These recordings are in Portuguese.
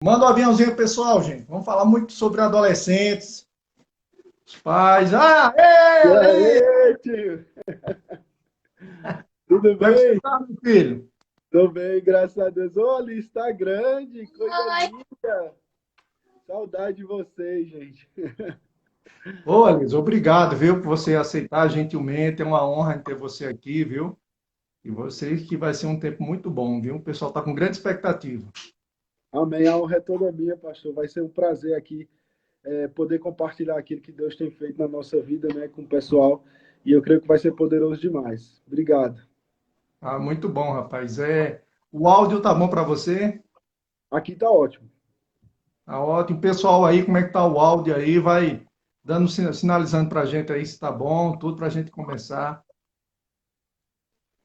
Manda um aviãozinho pessoal, gente. Vamos falar muito sobre adolescentes, os pais. Ah, E ei, ei! aí, tio? Tudo Como é que você bem? está, meu filho? Tô bem, graças a Deus. Olha, está grande, coisa Oi, linda. Saudade de vocês, gente. Ô, Liz, obrigado, viu, por você aceitar gentilmente. É uma honra ter você aqui, viu? E vocês que vai ser um tempo muito bom, viu? O pessoal está com grande expectativa. Amém. A honra é toda minha, pastor. Vai ser um prazer aqui poder compartilhar aquilo que Deus tem feito na nossa vida, né, com o pessoal. E eu creio que vai ser poderoso demais. Obrigado. Ah, muito bom, rapaz. O áudio tá bom para você? Aqui tá ótimo. Tá ótimo. Pessoal aí, como é que tá o áudio aí? Vai dando, sinalizando para a gente aí se tá bom, tudo para a gente começar.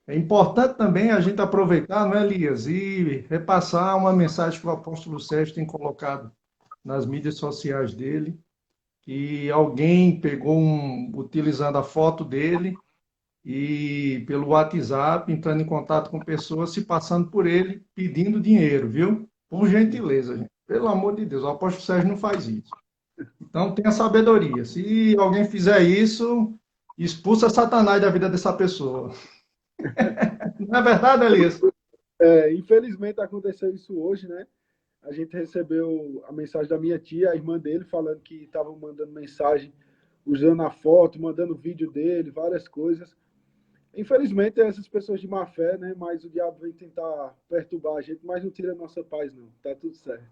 É importante também a gente aproveitar, não é, Elias, e repassar uma mensagem que o apóstolo Sérgio tem colocado nas mídias sociais dele, que alguém pegou utilizando a foto dele e pelo WhatsApp, entrando em contato com pessoas, se passando por ele, pedindo dinheiro, viu? Por gentileza, gente. Pelo amor de Deus, o apóstolo Sérgio não faz isso. Então tenha sabedoria. Se alguém fizer isso, expulsa Satanás da vida dessa pessoa. Não é verdade, Elias? Infelizmente aconteceu isso hoje, né? A gente recebeu a mensagem da minha tia, a irmã dele, falando que estavam mandando mensagem usando a foto, mandando vídeo dele, várias coisas. Infelizmente, essas pessoas de má fé, né? Mas o diabo vem tentar perturbar a gente, mas não tira a nossa paz, não. Tá tudo certo.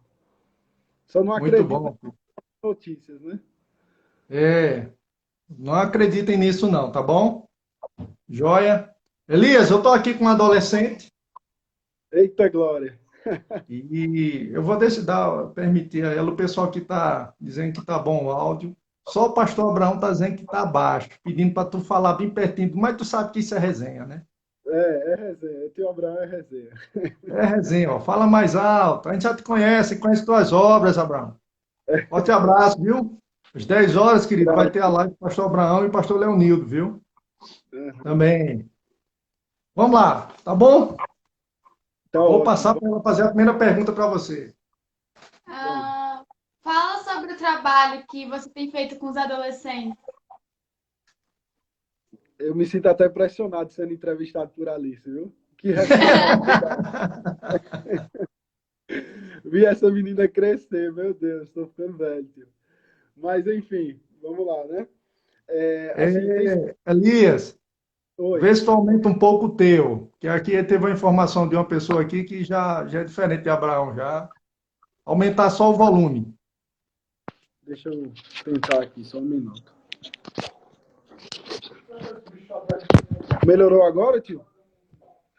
Só não Muito acredita bom. nas notícias, né? É, não acreditem nisso não, tá bom? Joia. Elias, eu estou aqui com um adolescente Eita glória! e eu vou permitir a ela, o pessoal que está dizendo que está bom o áudio, só o pastor Abraão está dizendo que está baixo, pedindo para tu falar bem pertinho, mas tu sabe que isso é resenha, né? É resenha. Tio Abraão é resenha. É resenha, ó. Fala mais alto. A gente já te conhece, conhece tuas obras, Abraão. Forte abraço, viu? Às 10 horas, querido, vai ter a live do pastor Abraão e pastor Leonildo, viu? Também. Vamos lá, tá bom? Tá Vou ótimo. passar para ela fazer a primeira pergunta para você. Vamos. fala sobre o trabalho que você tem feito com os adolescentes. Eu me sinto até pressionado sendo entrevistado por Alice, viu? Que responsabilidade. Vi essa menina crescer, meu Deus, estou ficando velho, tio. Mas enfim, vamos lá, né? Assim, tem. Elias, Oi. vê se tu aumenta um pouco o teu, que aqui teve uma informação de uma pessoa aqui que já é diferente de Abraão, já. Aumentar só o volume. Deixa eu tentar aqui, só um minuto. Melhorou agora, tio?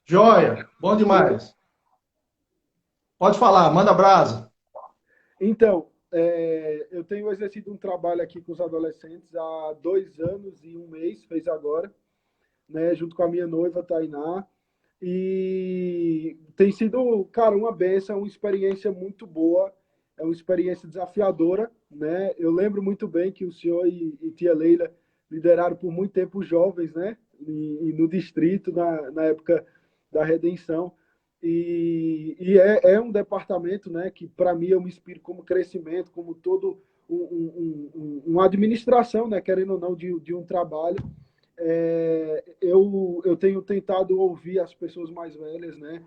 Joia, bom demais. Pode falar, manda brasa. Então, eu tenho exercido um trabalho aqui com os adolescentes há 2 anos e um mês, fez agora, né, junto com a minha noiva, Tainá. E tem sido, cara, uma benção, uma experiência muito boa, é uma experiência desafiadora, né? Eu lembro muito bem que o senhor e tia Leila lideraram por muito tempo os jovens, né? E no distrito, na época da redenção. E é um departamento, né, que para mim eu me inspiro como crescimento, como todo uma administração, né, querendo ou não, de um trabalho. Eu tenho tentado ouvir as pessoas mais velhas, né?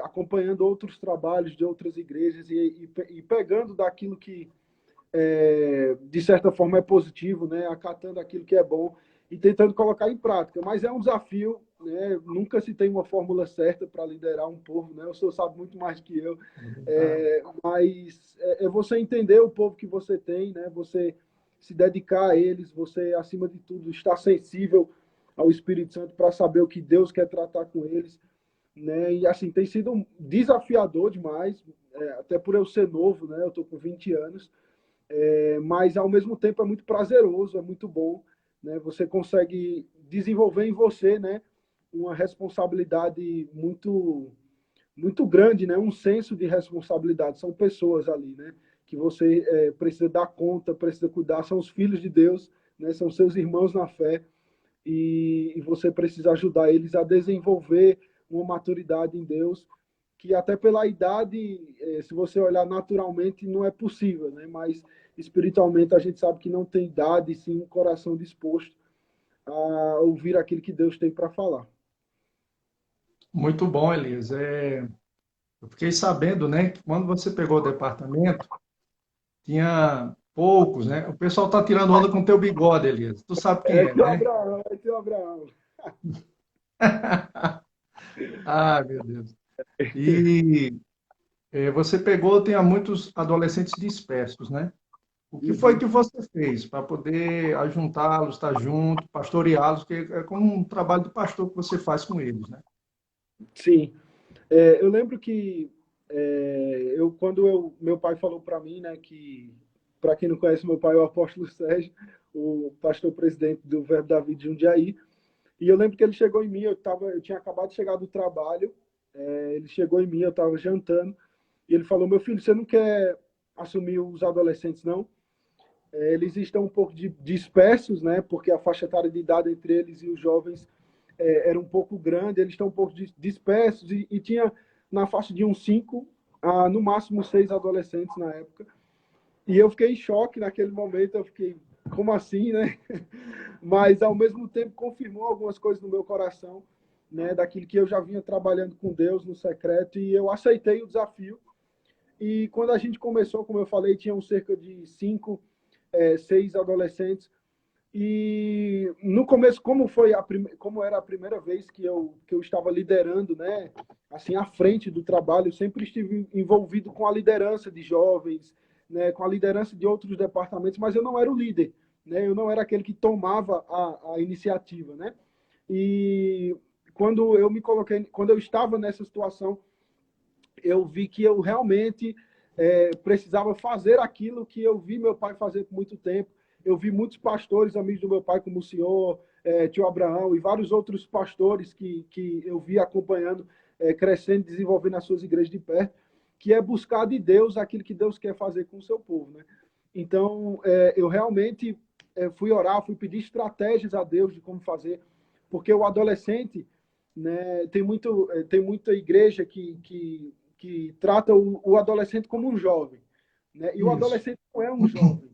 Acompanhando outros trabalhos de outras igrejas e pegando daquilo que, de certa forma, é positivo, né? Acatando aquilo que é bom e tentando colocar em prática. Mas é um desafio, né? Nunca se tem uma fórmula certa para liderar um povo, né? O senhor sabe muito mais que eu. Mas é você entender o povo que você tem, né? Você se dedicar a eles, você, acima de tudo, estar sensível ao Espírito Santo para saber o que Deus quer tratar com eles, né? E assim, tem sido desafiador demais, até por eu ser novo, né? Eu estou com 20 anos, mas ao mesmo tempo é muito prazeroso, é muito bom, né? Você consegue desenvolver em você, né, uma responsabilidade muito grande, né? Um senso de responsabilidade. São pessoas ali, né? Que você precisa dar conta, precisa cuidar. São os filhos de Deus, né? São seus irmãos na fé e você precisa ajudar eles a desenvolver uma maturidade em Deus que até pela idade, se você olhar naturalmente, não é possível, né? Mas espiritualmente a gente sabe que não tem idade, sim um coração disposto a ouvir aquilo que Deus tem para falar. Muito bom, Elias. Eu fiquei sabendo, né, que quando você pegou o departamento, tinha poucos, né? O pessoal tá tirando onda com teu bigode, Elias. Tu sabe quem é, né? É teu Abraão. Ah, meu Deus. E você pegou, tinha muitos adolescentes dispersos, né? O que foi Uhum. que você fez para poder ajuntá-los, estar junto, pastoreá-los, que é como um trabalho de pastor que você faz com eles, né? Sim. Eu lembro que meu pai falou para mim, né, que, para quem não conhece meu pai, é o apóstolo Sérgio, o pastor presidente do Verbo da Vida de Jundiaí, e eu lembro que ele chegou em mim, eu tinha acabado de chegar do trabalho, ele chegou em mim, eu estava jantando, e ele falou: meu filho, você não quer assumir os adolescentes, não? Eles estão um pouco dispersos, né, porque a faixa etária de idade entre eles e os jovens era um pouco grande, eles estão um pouco dispersos, e tinha na faixa de uns 5 a no máximo 6 adolescentes na época. E eu fiquei em choque naquele momento, eu fiquei, como assim, né? Mas ao mesmo tempo confirmou algumas coisas no meu coração, né, daquilo que eu já vinha trabalhando com Deus no secreto, e eu aceitei o desafio. E quando a gente começou, como eu falei, tinham cerca de 5, 6 adolescentes. E no começo, como era a primeira vez que eu estava liderando, né, assim, à frente do trabalho, eu sempre estive envolvido com a liderança de jovens, né, com a liderança de outros departamentos, mas eu não era o líder, né, eu não era aquele que tomava a iniciativa, né. E quando eu estava nessa situação, eu vi que eu realmente precisava fazer aquilo que eu vi meu pai fazer por muito tempo. Eu vi muitos pastores, amigos do meu pai, como o senhor, tio Abraão, e vários outros pastores que eu vi acompanhando, crescendo, desenvolvendo as suas igrejas de perto, que é buscar de Deus aquilo que Deus quer fazer com o seu povo, né? Então, eu realmente fui orar, fui pedir estratégias a Deus de como fazer, porque o adolescente, né, tem muita igreja que trata o adolescente como um jovem, né? E o Isso, adolescente não é um jovem,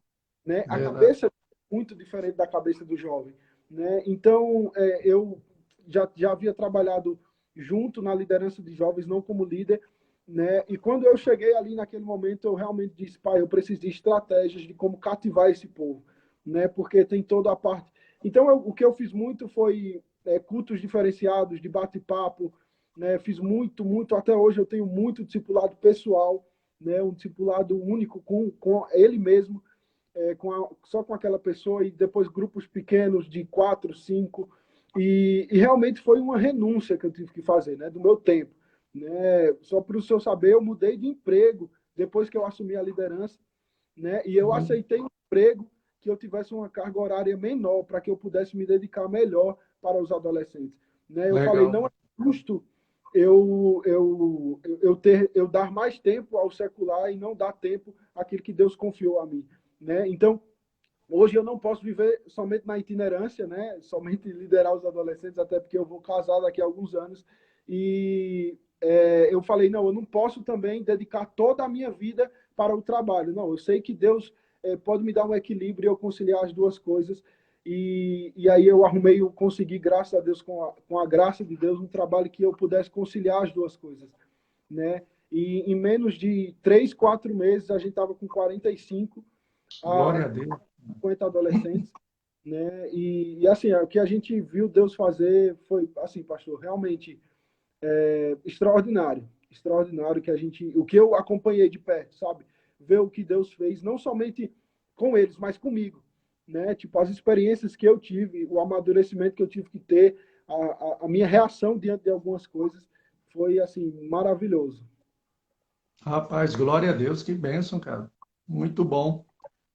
né? A verdade. cabeça é muito diferente da cabeça do jovem, né? Então, eu já havia trabalhado junto na liderança de jovens, não como líder, né? E quando eu cheguei ali naquele momento, eu realmente disse: pai, eu preciso de estratégias de como cativar esse povo, né? Porque tem toda a parte. Então, o que eu fiz muito foi cultos diferenciados, de bate-papo, né? Fiz muito, até hoje eu tenho muito discipulado pessoal, né? Um discipulado único com ele mesmo, só com aquela pessoa, e depois grupos pequenos de 4, 5, e realmente foi uma renúncia que eu tive que fazer, né? Do meu tempo, né? Só para o senhor saber, eu mudei de emprego depois que eu assumi a liderança, né? E eu aceitei um emprego que eu tivesse uma carga horária menor, para que eu pudesse me dedicar melhor para os adolescentes, né? Eu falei: Legal. não é justo eu dar mais tempo ao secular e não dar tempo àquilo que Deus confiou a mim, né? Então, hoje eu não posso viver somente na itinerância, né? Somente liderar os adolescentes, até porque eu vou casar daqui a alguns anos. E eu falei: não, eu não posso também dedicar toda a minha vida para o trabalho. Não, eu sei que Deus pode me dar um equilíbrio e eu conciliar as duas coisas. E aí eu consegui, graças a Deus, com a graça de Deus, um trabalho que eu pudesse conciliar as duas coisas, né? E em menos de 3, 4 meses, a gente estava com 45 a Glória a Deus. 50 adolescentes, né? E assim, o que a gente viu Deus fazer foi, assim, pastor, realmente extraordinário, extraordinário, o que eu acompanhei de perto, sabe? Ver o que Deus fez, não somente com eles, mas comigo, né? Tipo, as experiências que eu tive, o amadurecimento que eu tive que ter, a minha reação diante de algumas coisas foi, assim, maravilhoso. Rapaz, glória a Deus, que bênção, cara. Muito bom.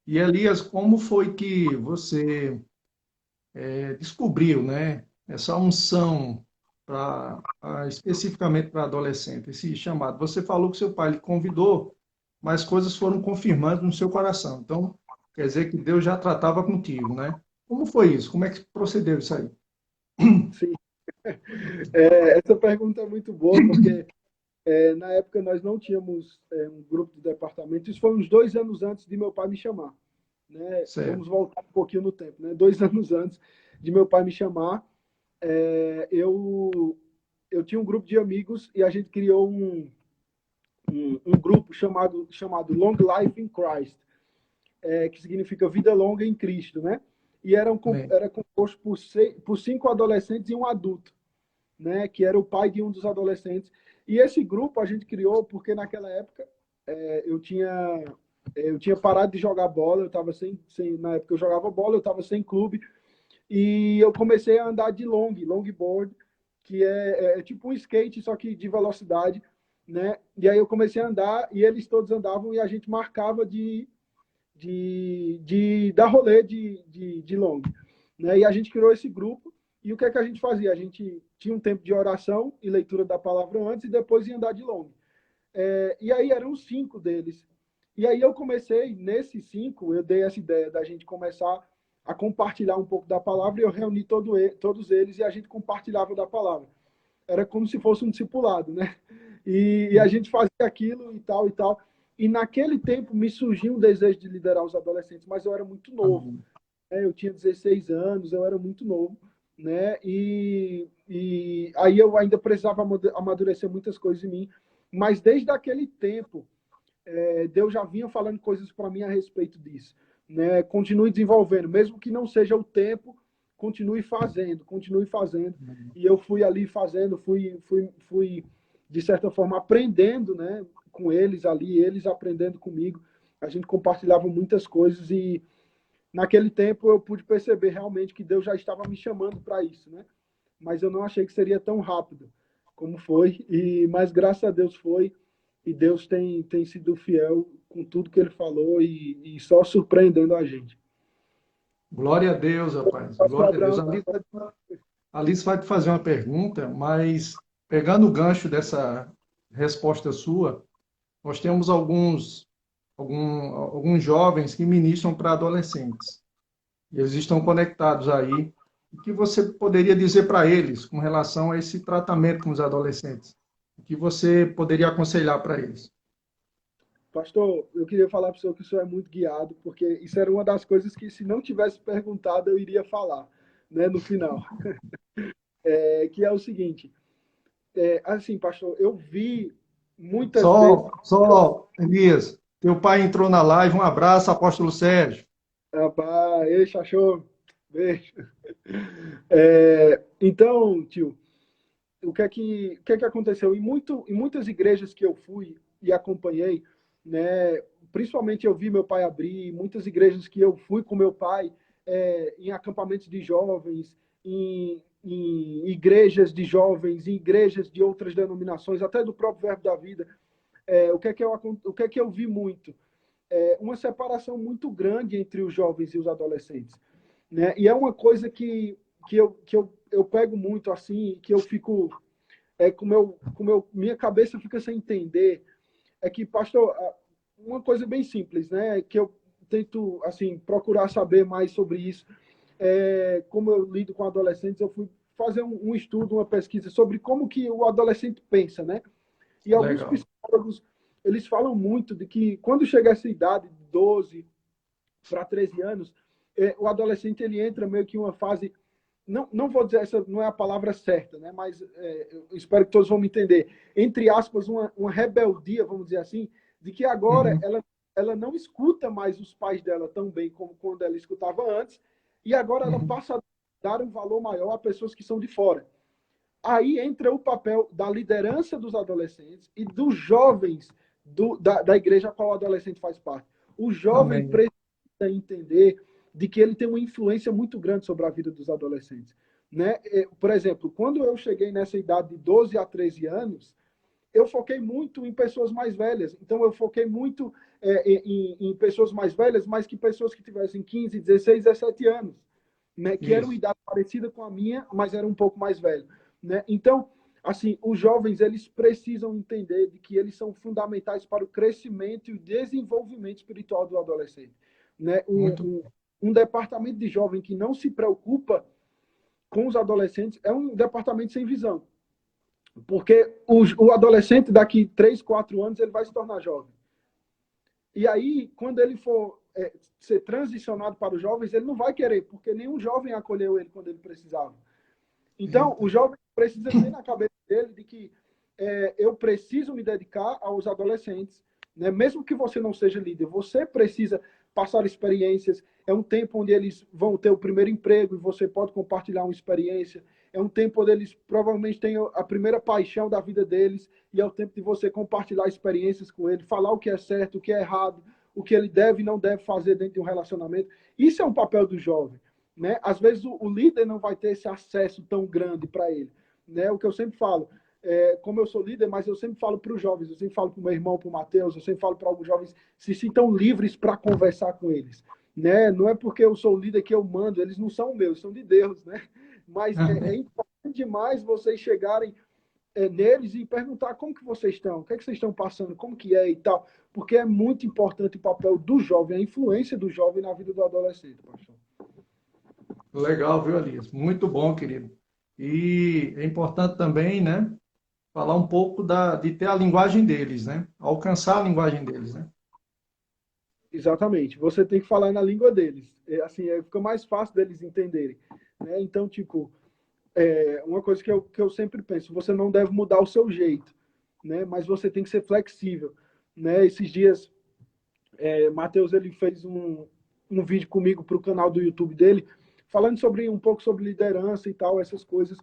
E Elias, como foi que você descobriu, né, essa unção especificamente para adolescente, esse chamado? Você falou que seu pai lhe convidou, mas coisas foram confirmando no seu coração. Então, quer dizer que Deus já tratava contigo, né? Como foi isso? Como é que procedeu isso aí? Sim, essa pergunta é muito boa, porque Na época, nós não tínhamos um grupo de departamento. Isso foi uns 2 anos antes de meu pai me chamar. Né? Certo. Vamos voltar um pouquinho no tempo. Né? 2 anos antes de meu pai me chamar, eu tinha um grupo de amigos e a gente criou um grupo chamado Long Life in Christ, que significa vida longa em Cristo. Né? E Bem, era composto por 5 adolescentes e um adulto, né, que era o pai de um dos adolescentes. E esse grupo a gente criou porque naquela época eu tinha parado de jogar bola, eu estava na época eu jogava bola, eu estava sem clube, e eu comecei a andar de longboard, que é tipo um skate, só que de velocidade, né? E aí eu comecei a andar e eles todos andavam e a gente marcava de dar rolê de long. Né? E a gente criou esse grupo. E o que é que a gente fazia? A gente tinha um tempo de oração e leitura da palavra antes e depois ia andar de long. E aí eram 5 deles. E aí eu comecei, nesses 5, eu dei essa ideia da gente começar a compartilhar um pouco da palavra e eu reuni todos eles e a gente compartilhava da palavra. Era como se fosse um discipulado, né? E a gente fazia aquilo e tal e tal. E naquele tempo me surgiu um desejo de liderar os adolescentes, mas eu era muito novo. amém. Né? Eu tinha 16 anos, eu era muito novo. Né? E aí eu ainda precisava amadurecer muitas coisas em mim. Mas desde aquele tempo, Deus já vinha falando coisas para mim a respeito disso. Né? Continue desenvolvendo, mesmo que não seja o tempo, continue fazendo, continue fazendo. E eu fui ali fazendo, fui de certa forma aprendendo, né, com eles ali, eles aprendendo comigo. A gente compartilhava muitas coisas e naquele tempo eu pude perceber realmente que Deus já estava me chamando para isso, né? Mas eu não achei que seria tão rápido como foi, mas graças a Deus foi, e Deus tem sido fiel com tudo que ele falou e só surpreendendo a gente. Glória a Deus, rapaz. Pastor Glória a Deus. Abraão, A Alice vai te fazer uma pergunta, mas pegando o gancho dessa resposta sua, nós temos alguns jovens que ministram para adolescentes. E eles estão conectados aí. O que você poderia dizer para eles com relação a esse tratamento com os adolescentes? O que você poderia aconselhar para eles? pastor, eu queria falar para o senhor que o senhor é muito guiado, porque isso era uma das coisas que, se não tivesse perguntado, eu iria falar, né, no final. Que é o seguinte, assim, pastor, eu vi muitas vezes. Elias, teu pai entrou na live. Um abraço, apóstolo Sérgio. Rapaz, ei, achou? Beijo. Então, tio, o que é que aconteceu? Em muitas igrejas que eu fui e acompanhei, né, principalmente eu vi meu pai abrir, muitas igrejas que eu fui com meu pai, em acampamentos de jovens, em igrejas de jovens, em igrejas de outras denominações, até do próprio Verbo da Vida, o que é que eu vi muito? Uma separação muito grande entre os jovens e os adolescentes. Né? E é uma coisa que eu pego muito assim, que eu fico, minha cabeça fica sem entender, é que, pastor, uma coisa bem simples, né, que eu tento, assim, procurar saber mais sobre isso, como eu lido com adolescentes, eu fui fazer um estudo, uma pesquisa sobre como que o adolescente pensa, né, e alguns Legal. psicólogos, eles falam muito de que quando chega essa idade, de 12 para 13 anos, o adolescente ele entra meio que em uma fase, não vou dizer, essa não é a palavra certa, né? Mas eu espero que todos vão me entender. Entre aspas, uma rebeldia, vamos dizer assim, de que agora Uhum, ela não escuta mais os pais dela tão bem como quando ela escutava antes, e agora ela uhum. passa a dar um valor maior a pessoas que são de fora. Aí entra o papel da liderança dos adolescentes e dos jovens da igreja a qual o adolescente faz parte. O jovem Amém. precisa entender de que ele tem uma influência muito grande sobre a vida dos adolescentes. Né? Por exemplo, quando eu cheguei nessa idade de 12 a 13 anos, eu foquei muito em pessoas mais velhas. Então, eu foquei muito em pessoas mais velhas, mas que pessoas que tivessem 15, 16, 17 anos, né? Que eram Isso. idade parecida com a minha, mas eram um pouco mais velhos. Né? Então, assim, os jovens, eles precisam entender de que eles são fundamentais para o crescimento e o desenvolvimento espiritual do adolescente. Né? Muito. Um departamento de jovem que não se preocupa com os adolescentes é um departamento sem visão. Porque o adolescente, daqui 3, 4 anos, ele vai se tornar jovem. E aí, quando ele for ser transicionado para os jovens, ele não vai querer, porque nenhum jovem acolheu ele quando ele precisava. Então, o jovem precisa ter na cabeça dele de que eu preciso me dedicar aos adolescentes, né? Mesmo que você não seja líder, você precisa passar experiências. É um tempo onde eles vão ter o primeiro emprego e você pode compartilhar uma experiência. É um tempo onde eles provavelmente têm a primeira paixão da vida deles e é o tempo de você compartilhar experiências com ele, falar o que é certo, o que é errado, o que ele deve e não deve fazer dentro de um relacionamento. Isso é um papel do jovem, né? Às vezes o líder não vai ter esse acesso tão grande para ele, né? O que eu sempre falo, como eu sou líder, mas eu sempre falo para os jovens, eu sempre falo para o meu irmão, para o Matheus, eu sempre falo para alguns jovens se sintam livres para conversar com eles, né? Não é porque eu sou o líder que eu mando, eles não são meus, são de Deus, né? Mas é importante demais vocês chegarem neles e perguntar como que vocês estão, o que é que vocês estão passando, como que é e tal, porque é muito importante o papel do jovem, a influência do jovem na vida do adolescente, pastor. Legal, viu, Elias? Muito bom, querido. E é importante também, né, falar um pouco de ter a linguagem deles, né? Alcançar a linguagem deles, né? Exatamente. Você tem que falar na língua deles. Assim, fica mais fácil deles entenderem, né? Então, tipo, uma coisa que eu sempre penso, você não deve mudar o seu jeito, né? Mas você tem que ser flexível, né? Esses dias, Matheus, ele fez um vídeo comigo para o canal do YouTube dele, falando um pouco sobre liderança e tal, essas coisas.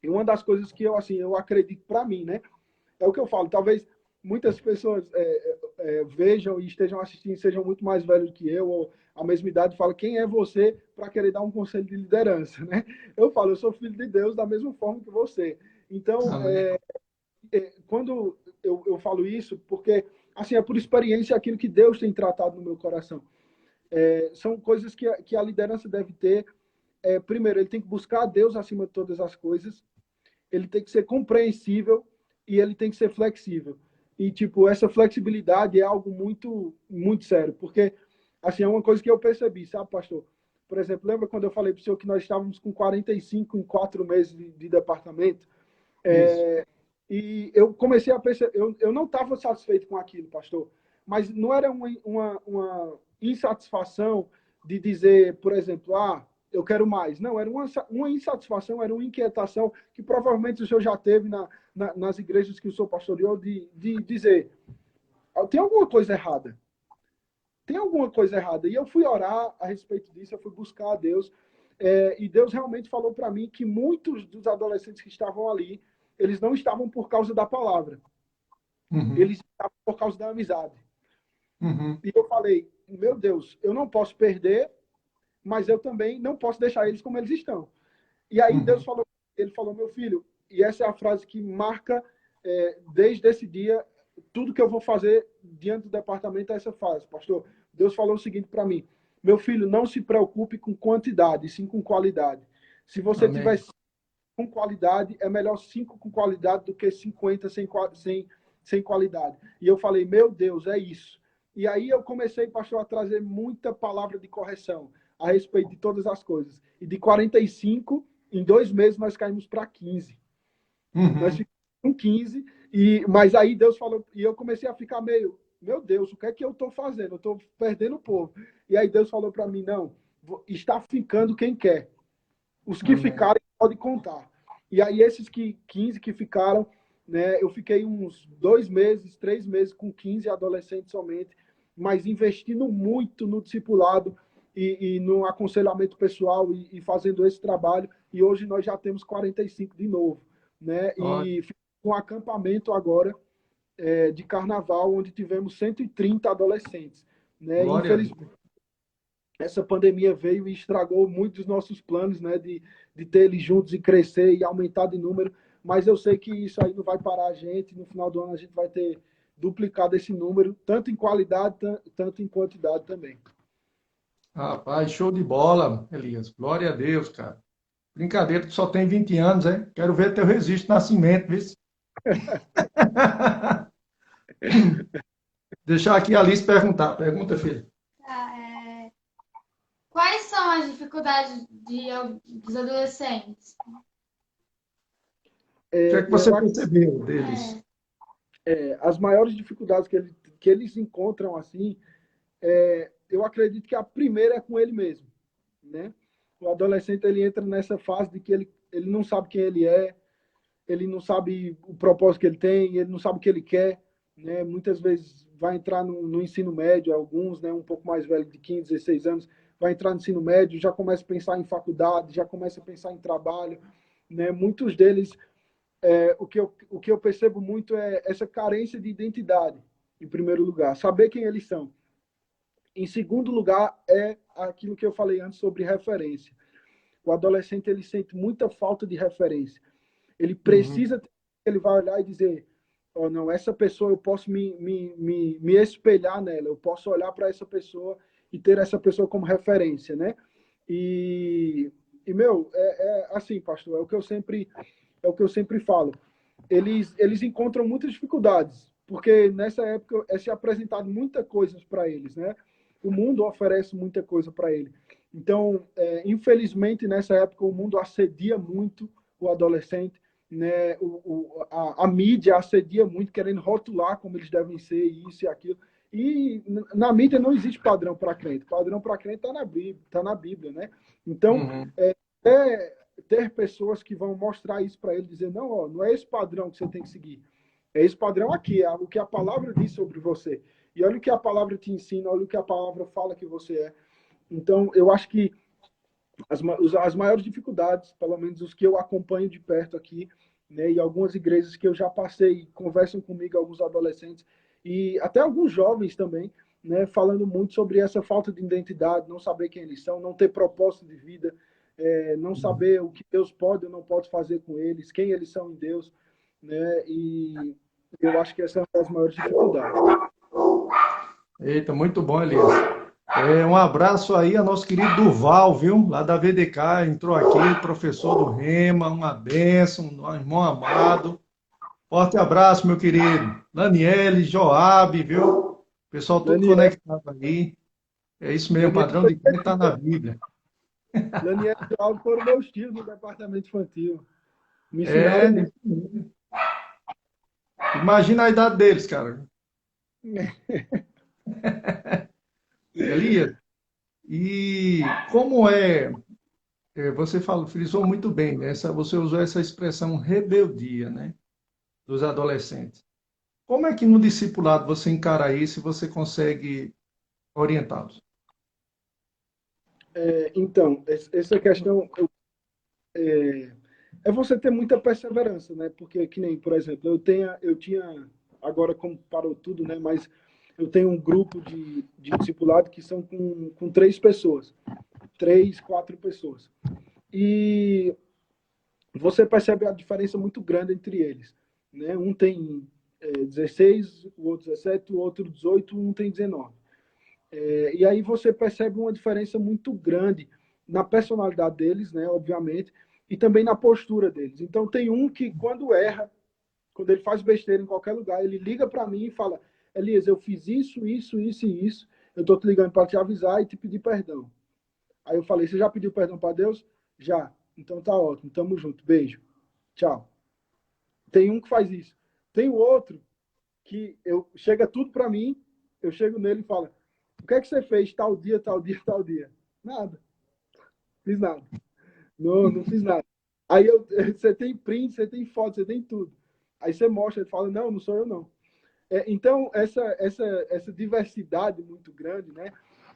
E uma das coisas que eu acredito para mim, né? É o que eu falo, talvez muitas pessoas vejam e estejam assistindo, sejam muito mais velhos que eu, ou a mesma idade, fala quem é você para querer dar um conselho de liderança, né? Eu falo, eu sou filho de Deus da mesma forma que você. Então, Amém. quando eu falo isso, porque assim é por experiência aquilo que Deus tem tratado no meu coração. São coisas que a liderança deve ter. Primeiro, ele tem que buscar a Deus acima de todas as coisas, ele tem que ser compreensível e ele tem que ser flexível. E, tipo, essa flexibilidade é algo muito, muito sério, porque, assim, é uma coisa que eu percebi, sabe, pastor? Por exemplo, lembra quando eu falei para o senhor que nós estávamos com 45 em 4 meses de departamento? Isso. E eu comecei a perceber, eu não estava satisfeito com aquilo, pastor, mas não era uma insatisfação de dizer, por exemplo, eu quero mais. Não, era uma insatisfação, era uma inquietação que provavelmente o senhor já teve nas igrejas que o senhor pastoreou, de dizer, tem alguma coisa errada. Tem alguma coisa errada. E eu fui orar a respeito disso, eu fui buscar a Deus, e Deus realmente falou para mim que muitos dos adolescentes que estavam ali, eles não estavam por causa da palavra, Uhum. eles estavam por causa da amizade. Uhum. E eu falei, meu Deus, eu não posso perder, mas eu também não posso deixar eles como eles estão. E aí Deus Uhum. falou, ele falou, meu filho, e essa é a frase que marca desde esse dia tudo que eu vou fazer diante do departamento é essa frase, pastor. Deus falou o seguinte para mim, meu filho, não se preocupe com quantidade, sim com qualidade. Se você tiver Amém. com qualidade, é melhor 5 com qualidade do que 50 sem qualidade. E eu falei, meu Deus, é isso. E aí eu comecei, pastor, a trazer muita palavra de correção a respeito de todas as coisas. E de 45, em 2 meses, nós caímos para 15. Nós Uhum. ficamos com 15, mas aí Deus falou, e eu comecei a ficar meio, meu Deus, o que é que eu estou fazendo? Eu estou perdendo o povo. E aí Deus falou para mim, não, está ficando quem quer. Os que Amém. ficarem podem contar. E aí esses 15 que ficaram, né, eu fiquei uns 2 meses, 3 meses com 15 adolescentes somente, mas investindo muito no discipulado e no aconselhamento pessoal e fazendo esse trabalho. E hoje nós já temos 45 de novo, né? Olha, E com um acampamento agora de carnaval, onde tivemos 130 adolescentes, né? glória a Deus. Infelizmente, essa pandemia veio e estragou muitos dos nossos planos, né, de ter eles juntos e crescer e aumentar de número, mas eu sei que isso aí não vai parar a gente, no final do ano a gente vai ter duplicado esse número, tanto em qualidade, tanto em quantidade também. Rapaz, show de bola, Elias. Glória a Deus, cara. Brincadeira, tu só tem 20 anos, hein? Quero ver teu registro de nascimento, viu? Deixar aqui a Alice perguntar. Pergunta, filho. Tá, quais são as dificuldades dos adolescentes? O que é que você percebeu deles? As maiores dificuldades que eles encontram assim, eu acredito que a primeira é com ele mesmo, né? O adolescente ele entra nessa fase de que ele não sabe quem ele não sabe o propósito que ele tem, ele não sabe o que ele quer, né? Muitas vezes vai entrar no ensino médio, alguns, né, um pouco mais velho, de 15, 16 anos, vai entrar no ensino médio, já começa a pensar em faculdade, já começa a pensar em trabalho, né? Muitos deles, o que eu percebo muito é essa carência de identidade, em primeiro lugar, saber quem eles são. Em segundo lugar, é aquilo que eu falei antes sobre referência. O adolescente ele sente muita falta de referência. Ele Uhum. precisa, ele vai olhar e dizer, oh, não, essa pessoa eu posso me espelhar nela, eu posso olhar para essa pessoa e ter essa pessoa como referência, né? E, meu, assim, pastor, é o que eu sempre falo. Eles encontram muitas dificuldades, porque nessa época é se apresentado muita coisa para eles, né? O mundo oferece muita coisa para ele. Então, infelizmente, nessa época, o mundo assedia muito o adolescente, né? A mídia assedia muito, querendo rotular como eles devem ser, isso e aquilo. E na mídia não existe padrão para crente. Padrão para crente está na Bíblia, né? Então, Uhum. é, ter pessoas que vão mostrar isso para ele, dizer, não, ó, não é esse padrão que você tem que seguir. É esse padrão aqui, é o que a palavra diz sobre você. E olha o que a palavra te ensina, olha o que a palavra fala que você é. Então, eu acho que as maiores dificuldades, pelo menos os que eu acompanho de perto aqui, né, e algumas igrejas que eu já passei, conversam comigo, alguns adolescentes, e até alguns jovens também, né, falando muito sobre essa falta de identidade, não saber quem eles são, não ter propósito de vida, não saber o que Deus pode ou não pode fazer com eles, quem eles são em Deus, né, e eu acho que essa é uma das maiores dificuldades. Eita, muito bom, Elias. Um abraço aí a nosso querido Durval, viu? Lá da VDK, entrou aqui, professor do Rema, uma bênção, um irmão amado. Forte abraço, meu querido. Daniele, Joabe, viu? Pessoal tudo Daniel, conectado aí. É isso mesmo, Daniel, padrão de crente está na Bíblia. Daniel e João foram meus tios no departamento infantil. Me ensinaram É, muito. imagina a idade deles, cara. Elias, e como você falou, frisou muito bem, né? Você usou essa expressão rebeldia, né? Dos adolescentes. Como é que no discipulado você encara isso e você consegue orientá-los? Então, essa questão é você ter muita perseverança, né? Porque, que nem, por exemplo, eu tinha, agora como parou tudo, né? Mas eu tenho um grupo de discipulado que são com três pessoas, três, quatro pessoas. E você percebe a diferença muito grande entre eles, né? Um tem 16, o outro 17, o outro 18, um tem 19. E aí você percebe uma diferença muito grande na personalidade deles, né, obviamente, e também na postura deles. Então tem um que quando erra, quando ele faz besteira em qualquer lugar, ele liga para mim e fala: Elias, eu fiz isso, isso, isso e isso. Eu estou te ligando para te avisar e te pedir perdão. Aí eu falei: você já pediu perdão para Deus? Já. Então tá ótimo. Tamo junto. Beijo. Tchau. Tem um que faz isso. Tem o outro que chega tudo para mim, eu chego nele e falo: o que é que você fez tal dia, tal dia, tal dia? Nada. Fiz nada. Não, não fiz nada. Aí você tem print, você tem foto, você tem tudo. Aí você mostra e fala: não, não sou eu não. Então, essa diversidade muito grande, né?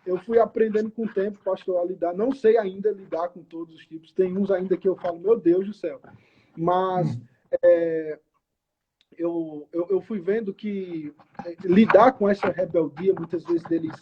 Eu fui aprendendo com o tempo, pastor, a lidar. Não sei ainda lidar com todos os tipos. Tem uns ainda que eu falo: meu Deus do céu. Mas eu fui vendo que lidar com essa rebeldia, muitas vezes deles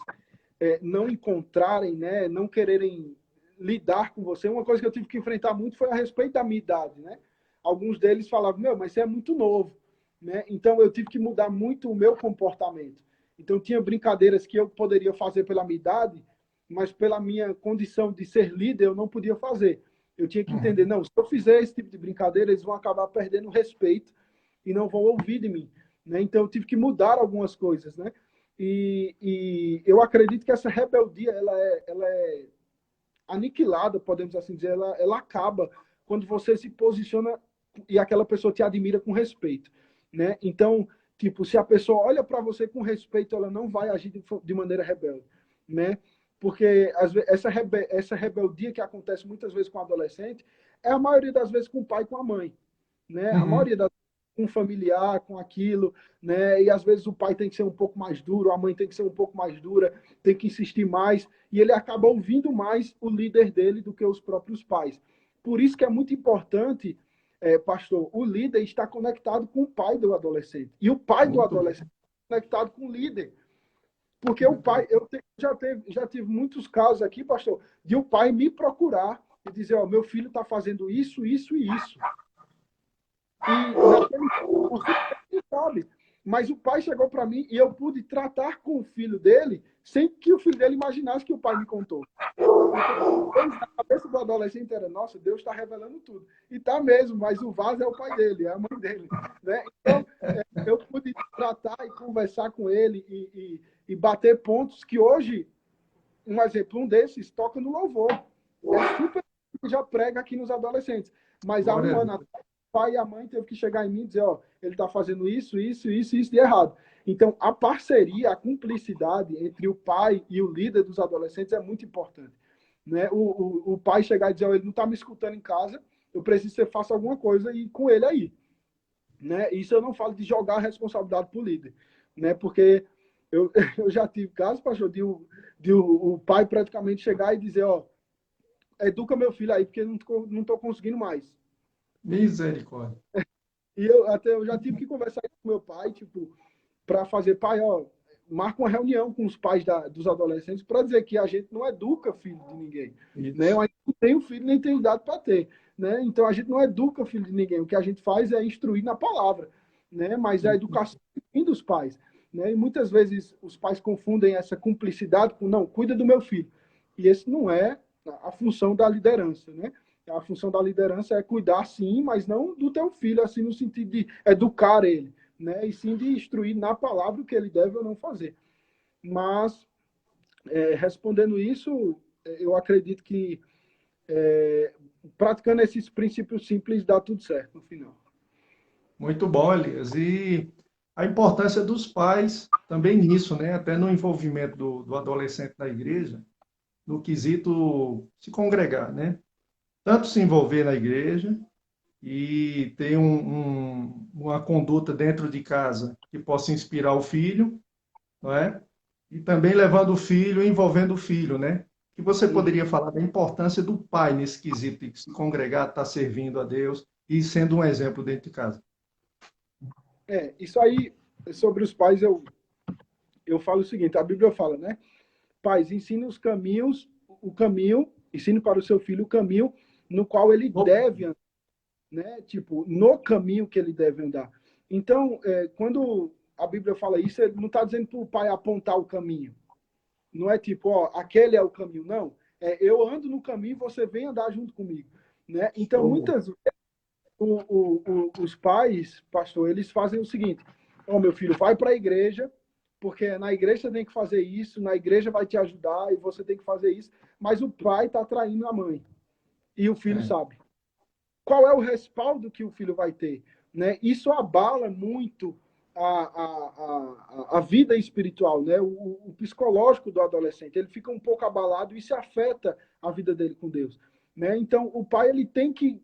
não encontrarem, né, não quererem lidar com você. Uma coisa que eu tive que enfrentar muito foi a respeito da minha idade, né? Alguns deles falavam: meu, mas você é muito novo, né? Então eu tive que mudar muito o meu comportamento. Então tinha brincadeiras que eu poderia fazer pela minha idade, mas pela minha condição de ser líder eu não podia fazer. Eu tinha que entender: Uhum. não, se eu fizer esse tipo de brincadeira, eles vão acabar perdendo o respeito e não vão ouvir de mim, né? Então eu tive que mudar algumas coisas, né? E eu acredito que essa rebeldia ela é aniquilada, podemos assim dizer, ela acaba quando você se posiciona e aquela pessoa te admira com respeito, né? Então, tipo, se a pessoa olha para você com respeito, ela não vai agir de maneira rebelde, né? Porque essa rebeldia que acontece muitas vezes com o adolescente é a maioria das vezes com o pai e com a mãe, né? A Uhum. maioria das vezes com um familiar, com aquilo, né? E às vezes o pai tem que ser um pouco mais duro, a mãe tem que ser um pouco mais dura, tem que insistir mais, e ele acaba ouvindo mais o líder dele do que os próprios pais. Por isso que é muito importante, pastor, o líder estar conectado com o pai do adolescente. E o pai do Muito bom. adolescente conectado com o líder. Porque o Muito pai, bom. já tive muitos casos aqui, pastor, de o pai me procurar e dizer, ó, meu filho está fazendo isso, isso e isso. E naquele o filho dele sabe. Mas o pai chegou para mim e eu pude tratar com o filho dele sem que o filho dele imaginasse que o pai me contou. Porque na cabeça do adolescente era, nossa, Deus está revelando tudo. E tá mesmo, mas o vaso é o pai dele, é a mãe dele. Né? Então, eu pude tratar e conversar com ele e bater pontos que hoje, um exemplo, um desses toca no louvor. É super que já prega aqui nos adolescentes. Mas há Glória um a ano Deus. atrás, o pai e a mãe teve que chegar em mim e dizer, ó, ele está fazendo isso, isso, isso, isso de errado. Então, a parceria, a cumplicidade entre o pai e o líder dos adolescentes é muito importante. Né? O pai chegar e dizer, ó, ele não está me escutando em casa, eu preciso que você faça alguma coisa e com ele aí. Né? Isso eu não falo de jogar a responsabilidade para o líder, né? Porque eu já tive casos, pastor, de o pai praticamente chegar e dizer, ó, educa meu filho aí, porque não tô conseguindo mais. Misericórdia. E eu já tive que conversar com meu pai, tipo, para fazer, pai, ó, marca uma reunião com os pais dos adolescentes para dizer que a gente não educa filho de ninguém, né? Eu Isso. ainda não tenho filho nem tenho idade para ter, né? Então a gente não educa filho de ninguém. O que a gente faz é instruir na palavra, né? Mas a educação vem dos pais, né? E muitas vezes os pais confundem essa cumplicidade com não, cuida do meu filho. E esse não é a função da liderança, né? A função da liderança é cuidar, sim, mas não do teu filho, assim, no sentido de educar ele, né? E sim de instruir na palavra o que ele deve ou não fazer. Mas, respondendo isso, eu acredito que praticando esses princípios simples dá tudo certo no final. Muito bom, Elias. E a importância dos pais também nisso, né? Até no envolvimento do adolescente na igreja, no quesito se congregar, né? Tanto se envolver na igreja e ter uma conduta dentro de casa que possa inspirar o filho, não é? E também levando o filho, envolvendo o filho, né? Que você Uhum. poderia falar da importância do pai nesse quesito de se congregar, estar servindo a Deus e sendo um exemplo dentro de casa. Isso aí, sobre os pais, eu falo o seguinte, a Bíblia fala, né? Pais, ensine os caminhos, o caminho, ensine para o seu filho o caminho no qual ele deve andar, né? Tipo, no caminho que ele deve andar. Então, quando a Bíblia fala isso, ele não está dizendo para o pai apontar o caminho. Não é tipo, ó, aquele é o caminho, não. Eu ando no caminho, você vem andar junto comigo, né? Então, Show. muitas vezes, os pais, pastor, eles fazem o seguinte: ó, meu filho, vai para a igreja, porque na igreja você tem que fazer isso, na igreja vai te ajudar e você tem que fazer isso. Mas o pai está traindo a mãe e o filho É. sabe. Qual é o respaldo que o filho vai ter? Né? Isso abala muito a vida espiritual, né? O psicológico do adolescente. Ele fica um pouco abalado e isso afeta a vida dele com Deus. Né? Então, o pai ele tem que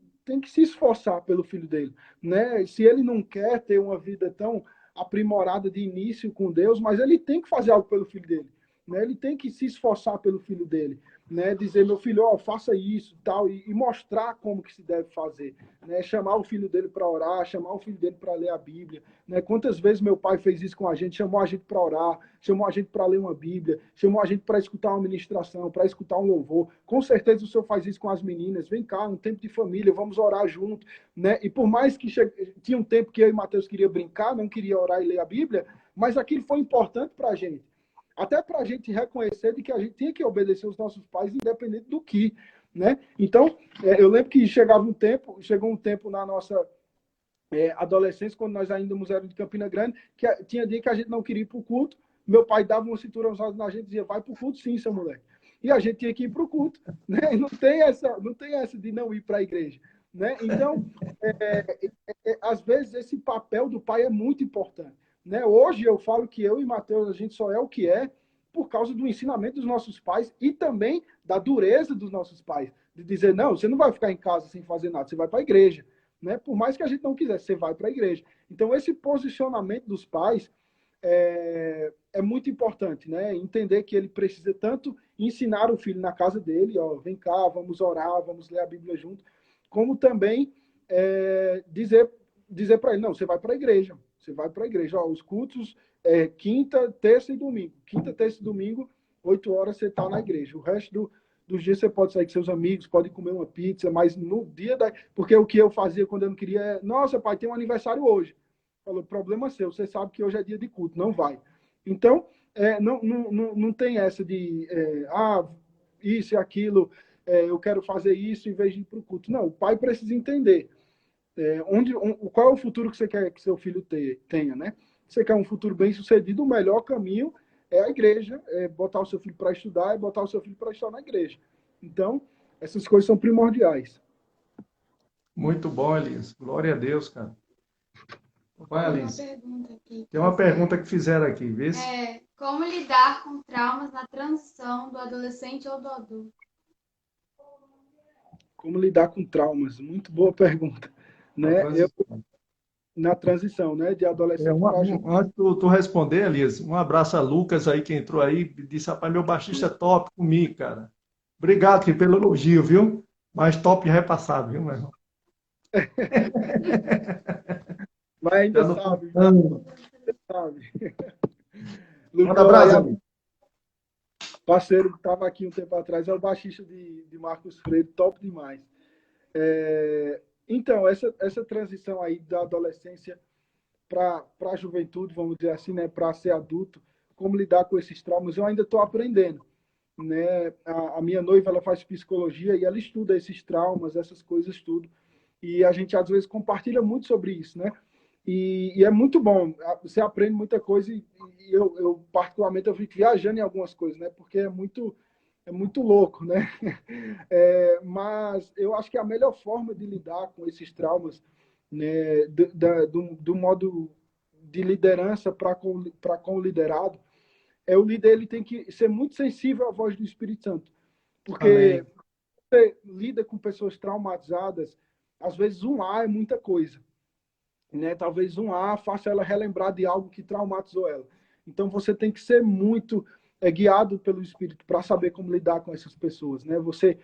se esforçar pelo filho dele. Né? Se ele não quer ter uma vida tão aprimorada de início com Deus, mas ele tem que fazer algo pelo filho dele. Né? Ele tem que se esforçar pelo filho dele, né? Dizer, meu filho, ó, faça isso tal, e mostrar como que se deve fazer. Né? Chamar o filho dele para orar, chamar o filho dele para ler a Bíblia. Né? Quantas vezes meu pai fez isso com a gente, chamou a gente para orar, chamou a gente para ler uma Bíblia, chamou a gente para escutar uma ministração, para escutar um louvor. Com certeza o senhor faz isso com as meninas. Vem cá, um tempo de família, vamos orar junto. Né? E por mais que tinha um tempo que eu e Mateus queria brincar, não queria orar e ler a Bíblia, mas aquilo foi importante para a gente. Até para a gente reconhecer de que a gente tinha que obedecer os nossos pais, independente do que, né? Então, eu lembro que chegou um tempo na nossa adolescência, quando nós ainda éramos de Campina Grande, que tinha dia que a gente não queria ir para o culto, meu pai dava uma cintura na gente e dizia, vai para o culto sim, seu moleque. E a gente tinha que ir para o culto, né? E não tem essa de não ir para a igreja, né? Então, às vezes, esse papel do pai é muito importante, né? Hoje eu falo que eu e Mateus, a gente só é o que é por causa do ensinamento dos nossos pais e também da dureza dos nossos pais. De dizer, não, você não vai ficar em casa sem fazer nada, você vai para a igreja, né? Por mais que a gente não quisesse, você vai para a igreja. Então, esse posicionamento dos pais é muito importante, né? Entender que ele precisa tanto ensinar o filho na casa dele, ó, vem cá, vamos orar, vamos ler a Bíblia junto, como também dizer para ele, não, você vai para a igreja, você vai para a igreja, ó, os cultos quinta, terça e domingo. Quinta, terça e domingo, 8 horas você está na igreja. O resto dos dias você pode sair com seus amigos, pode comer uma pizza, mas no dia da... Porque o que eu fazia quando eu não queria é, nossa, pai, tem um aniversário hoje. Falou, problema seu, você sabe que hoje é dia de culto, não vai. Então, não tem essa de, isso e aquilo, eu quero fazer isso em vez de ir para o culto. Não, o pai precisa entender qual é o futuro que você quer que seu filho tenha, né? Você quer um futuro bem sucedido, o melhor caminho é a igreja, é botar o seu filho para estudar, é botar o seu filho para estar na igreja. Então, essas coisas são primordiais. Muito bom, Elias. Glória a Deus, cara. Vai, Tem uma Alice. pergunta aqui. Tem uma pergunta que fizeram aqui, vê se... Como lidar com traumas na transição do adolescente ou do adulto? Como lidar com traumas? Muito boa pergunta. Né? Na transição, né? De adolescente para antes de tu responder, Elias, um abraço a Lucas aí, que entrou aí, disse, rapaz, meu baixista top comigo, cara. Obrigado aqui pelo elogio, viu? Mas top repassado, viu, meu irmão? Mas ainda não... sabe. Manda abraço, amigo. Parceiro que estava aqui um tempo atrás, é o baixista de Marcos Freire, top demais. Então, essa transição aí da adolescência para a juventude, vamos dizer assim, né, para ser adulto, como lidar com esses traumas, eu ainda estou aprendendo. Né? A minha noiva, ela faz psicologia e ela estuda esses traumas, essas coisas tudo. E a gente, às vezes, compartilha muito sobre isso, né? E é muito bom. Você aprende muita coisa e eu particularmente, eu fico viajando em algumas coisas, né? Porque é muito louco, né? Mas eu acho que a melhor forma de lidar com esses traumas, né, do modo de liderança para com o liderado, o líder ele tem que ser muito sensível à voz do Espírito Santo. Porque você lida com pessoas traumatizadas, às vezes um A é muita coisa. Né? Talvez um A faça ela relembrar de algo que traumatizou ela. Então você tem que ser muito guiado pelo Espírito para saber como lidar com essas pessoas. Né? Você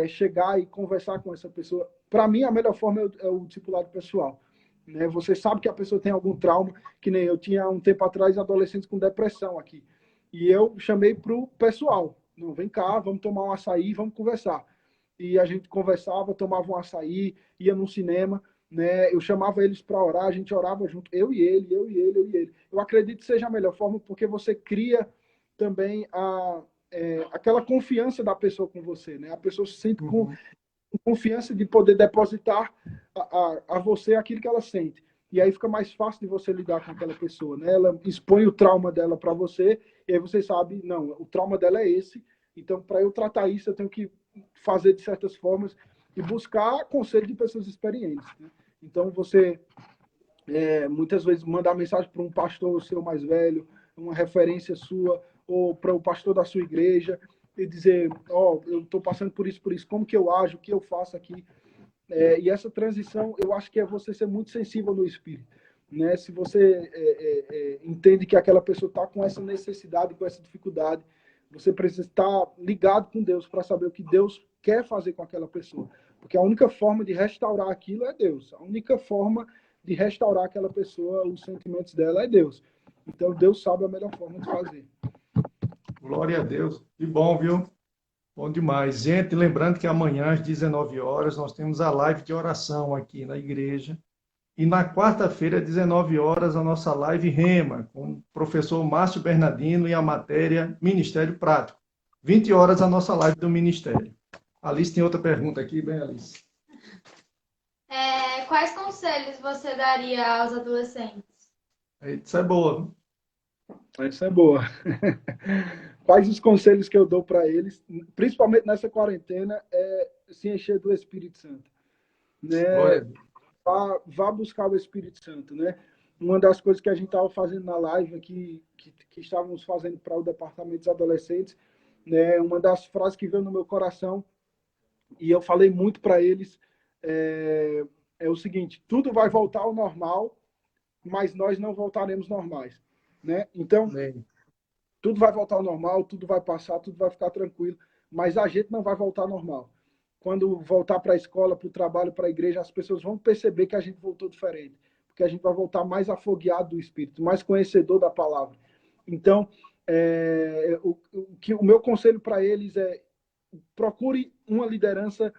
chegar e conversar com essa pessoa. Para mim, a melhor forma é o discipulado pessoal. Né? Você sabe que a pessoa tem algum trauma, que nem eu tinha um tempo atrás adolescentes com depressão aqui. E eu chamei para o pessoal. Não, vem cá, vamos tomar um açaí, vamos conversar. E a gente conversava, tomava um açaí, ia no cinema. Né? Eu chamava eles para orar, a gente orava junto, eu e ele, eu e ele, eu e ele. Eu acredito que seja a melhor forma, porque você cria também aquela confiança da pessoa com você, né? A pessoa se sente com confiança de poder depositar a você aquilo que ela sente. E aí fica mais fácil de você lidar com aquela pessoa, né? Ela expõe o trauma dela para você, e aí você sabe, não, o trauma dela é esse, então para eu tratar isso eu tenho que fazer de certas formas e buscar conselho de pessoas experientes. Né? Então, você muitas vezes mandar mensagem para um pastor seu mais velho, uma referência sua, ou para o pastor da sua igreja, e dizer, eu estou passando por isso, como que eu ajo, o que eu faço aqui. E essa transição, eu acho que é você ser muito sensível no espírito. Né? Se você entende que aquela pessoa está com essa necessidade, com essa dificuldade, você precisa estar ligado com Deus para saber o que Deus quer fazer com aquela pessoa. Porque a única forma de restaurar aquilo é Deus. A única forma de restaurar aquela pessoa, os sentimentos dela, é Deus. Então, Deus sabe a melhor forma de fazer. Glória a Deus. Que bom, viu? Bom demais. Gente, lembrando que amanhã, às 19 horas, nós temos a live de oração aqui na igreja. E na quarta-feira, às 19 horas, a nossa live Rema, com o professor Márcio Bernardino e a matéria Ministério Prático. 20 horas, a nossa live do Ministério. Alice tem outra pergunta aqui, bem, Alice. Quais conselhos você daria aos adolescentes? Isso é boa. Isso é boa. Quais os conselhos que eu dou para eles, principalmente nessa quarentena, é se encher do Espírito Santo. né? Glória a Deus. Vá buscar o Espírito Santo, né? Uma das coisas que a gente estava fazendo na live aqui, que estávamos fazendo para o departamento dos adolescentes, né? Uma das frases que veio no meu coração, e eu falei muito para eles, é o seguinte: tudo vai voltar ao normal, mas nós não voltaremos normais, né? Então, Amém. tudo vai voltar ao normal, tudo vai passar, tudo vai ficar tranquilo, mas a gente não vai voltar ao normal. Quando voltar para a escola, para o trabalho, para a igreja, as pessoas vão perceber que a gente voltou diferente, porque a gente vai voltar mais afogueado do Espírito, mais conhecedor da palavra. Então, o meu conselho para eles é: procure uma liderança,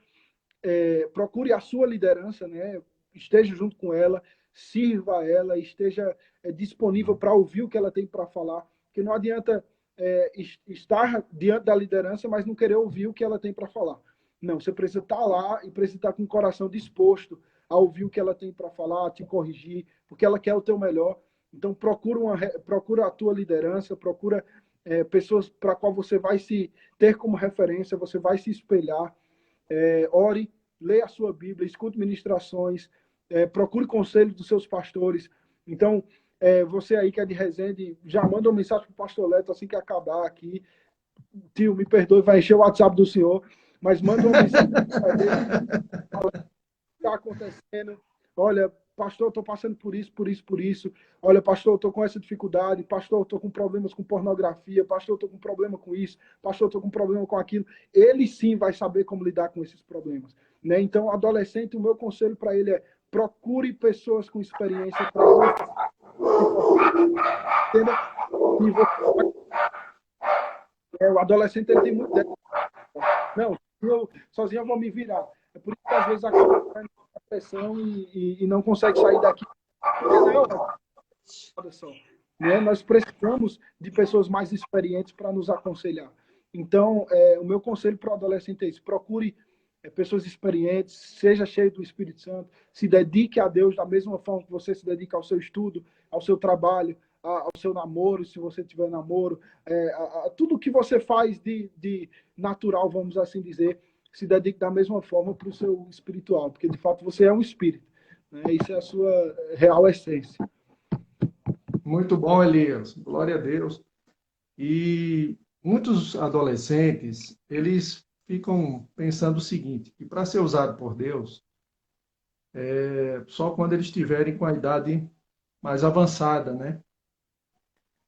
procure a sua liderança, né? Esteja junto com ela, sirva a ela, esteja disponível para ouvir o que ela tem para falar, porque não adianta estar diante da liderança, mas não querer ouvir o que ela tem para falar. Não, você precisa estar lá e precisa estar com o coração disposto a ouvir o que ela tem para falar, a te corrigir, porque ela quer o teu melhor. Então, procura a tua liderança, procura pessoas para qual você vai se ter como referência, você vai se espelhar. Ore, leia a sua Bíblia, escute ministrações, procure conselhos dos seus pastores. Então, você aí que é de Resende, já manda uma mensagem para o pastor Leto assim que acabar aqui. Tio, me perdoe, vai encher o WhatsApp do senhor, mas manda uma mensagem para ele, fala o que está acontecendo. Olha, pastor, eu estou passando por isso, por isso, por isso. Olha, pastor, eu estou com essa dificuldade. Pastor, eu estou com problemas com pornografia. Pastor, eu estou com problema com isso. Pastor, eu estou com problema com aquilo. Ele sim vai saber como lidar com esses problemas, né? Então, adolescente, o meu conselho para ele é: procure pessoas com experiência para você. Entenda? E o adolescente ele tem muito dessa. Não, eu sozinho eu vou me virar. É por isso que às vezes acaba caindo na pressão e não consegue sair daqui. Não, olha só, né? Nós precisamos de pessoas mais experientes para nos aconselhar. Então, o meu conselho para o adolescente é isso: procure pessoas experientes, seja cheio do Espírito Santo, se dedique a Deus da mesma forma que você se dedica ao seu estudo, ao seu trabalho, ao seu namoro, se você tiver namoro, a tudo que você faz de natural, vamos assim dizer, se dedique da mesma forma para o seu espiritual, porque de fato você é um espírito, né? Isso é a sua real essência. Muito bom, Elias. Glória a Deus. E muitos adolescentes, eles ficam pensando o seguinte, que para ser usado por Deus, só quando eles estiverem com a idade mais avançada, né?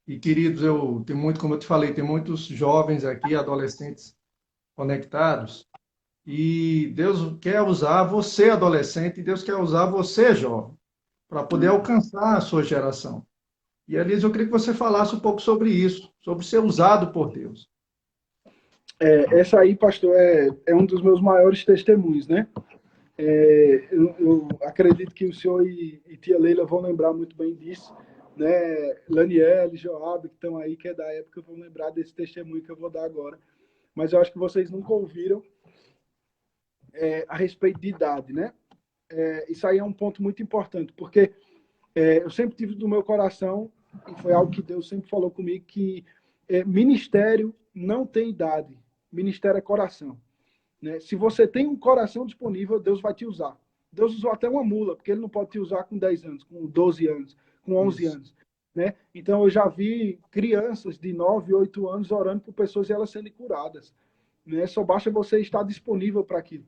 E, queridos, eu tenho muito, como eu te falei, tem muitos jovens aqui, adolescentes conectados, e Deus quer usar você, adolescente, e Deus quer usar você, jovem, para poder alcançar a sua geração. E, Elias, eu queria que você falasse um pouco sobre isso, sobre ser usado por Deus. Essa aí, pastor, é um dos meus maiores testemunhos, né? Eu acredito que o senhor e tia Leila vão lembrar muito bem disso, né? Laniel, Joab, que estão aí, que é da época, vão lembrar desse testemunho que eu vou dar agora. Mas eu acho que vocês nunca ouviram a respeito de idade, né? Isso aí é um ponto muito importante, porque eu sempre tive no meu coração, e foi algo que Deus sempre falou comigo, que ministério não tem idade, ministério é coração. Né? Se você tem um coração disponível, Deus vai te usar. Deus usou até uma mula, porque ele não pode te usar com 10 anos, com 12 anos, com 11 Isso. anos. Né? Então, eu já vi crianças de 9, 8 anos orando por pessoas e elas sendo curadas. Né? Só basta você estar disponível para aquilo.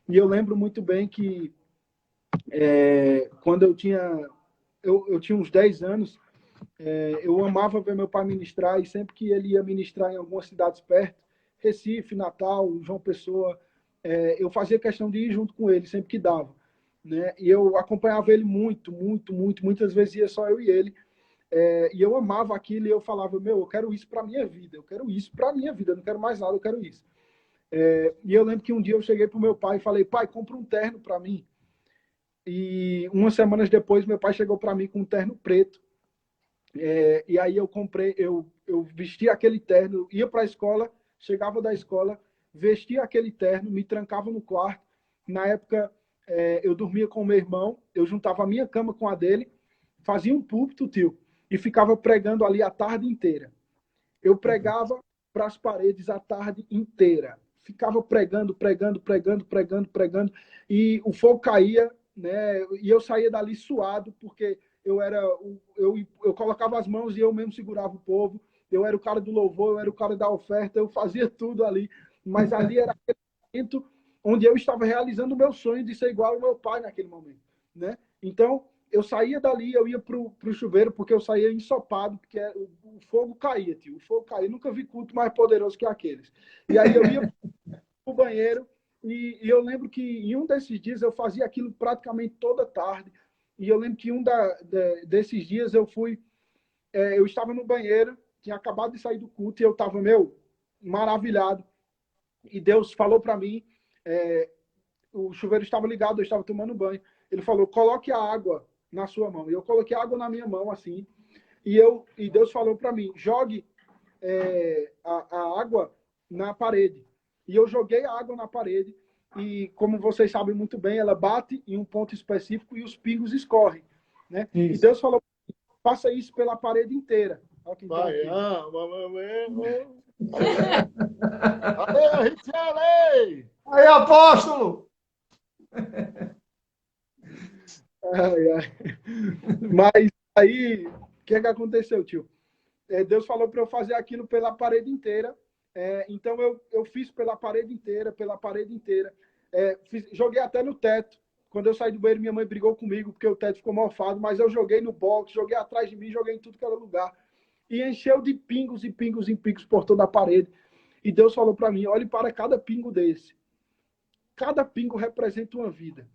E eu lembro muito bem que quando eu tinha uns 10 anos, eu amava ver meu pai ministrar, e sempre que ele ia ministrar em algumas cidades perto, Recife, Natal, João Pessoa, eu fazia questão de ir junto com ele, sempre que dava. Né? E eu acompanhava ele muito, muito, muito, muitas vezes ia só eu e ele, e eu amava aquilo, e eu falava: meu, eu quero isso para minha vida, eu quero isso para minha vida, eu não quero mais nada, eu quero isso. E eu lembro que um dia eu cheguei para o meu pai e falei: pai, compra um terno para mim. E umas semanas depois, meu pai chegou para mim com um terno preto. E aí eu comprei, eu vestia aquele terno, ia para a escola, chegava da escola, vestia aquele terno, me trancava no quarto. Na época, eu dormia com o meu irmão, eu juntava a minha cama com a dele, fazia um púlpito, tio, e ficava pregando ali a tarde inteira. Eu pregava para as paredes a tarde inteira. ficava pregando, pregando, pregando, pregando, pregando, e o fogo caía, né? E eu saía dali suado, porque eu colocava as mãos e eu mesmo segurava o povo. Eu era o cara do louvor, eu era o cara da oferta, eu fazia tudo ali. Mas ali era aquele momento onde eu estava realizando o meu sonho de ser igual ao meu pai naquele momento, né? Então, eu saía dali, eu ia pro chuveiro, porque eu saía ensopado, porque o fogo caía, tio. O fogo caía. Eu nunca vi culto mais poderoso que aqueles. E aí eu ia pro banheiro, e eu lembro que em um desses dias eu fazia aquilo praticamente toda tarde. E eu lembro que desses dias eu estava no banheiro, tinha acabado de sair do culto, e eu estava, maravilhado. E Deus falou para mim, o chuveiro estava ligado, eu estava tomando banho. Ele falou, coloque a água na sua mão. E eu coloquei a água na minha mão, assim, e Deus falou para mim, jogue a água na parede. E eu joguei a água na parede, e como vocês sabem muito bem, ela bate em um ponto específico e os pingos escorrem, né? E Deus falou, faça isso pela parede inteira. Vai, Ale, Richelei! Aí, apóstolo! Mas aí, o que aconteceu, tio? Deus falou para eu fazer aquilo pela parede inteira. Então eu fiz pela parede inteira, pela parede inteira. Joguei até no teto. Quando eu saí do banheiro, minha mãe brigou comigo porque o teto ficou mofado, mas eu joguei no box, joguei atrás de mim, joguei em tudo que era lugar. E encheu de pingos e pingos e pingos por toda a parede. E Deus falou para mim, olhe para cada pingo desse. Cada pingo representa uma vida.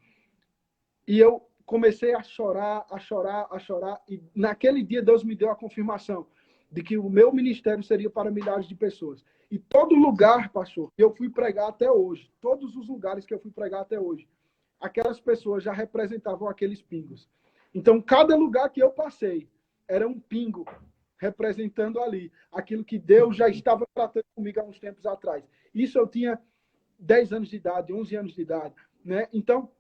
E eu comecei a chorar, a chorar, a chorar. E naquele dia Deus me deu a confirmação de que o meu ministério seria para milhares de pessoas. E todo lugar, pastor, que eu fui pregar até hoje, todos os lugares que eu fui pregar até hoje, aquelas pessoas já representavam aqueles pingos. Então, cada lugar que eu passei era um pingo representando ali aquilo que Deus já estava tratando comigo há uns tempos atrás. Isso eu tinha 10 anos de idade, 11 anos de idade, né? Então,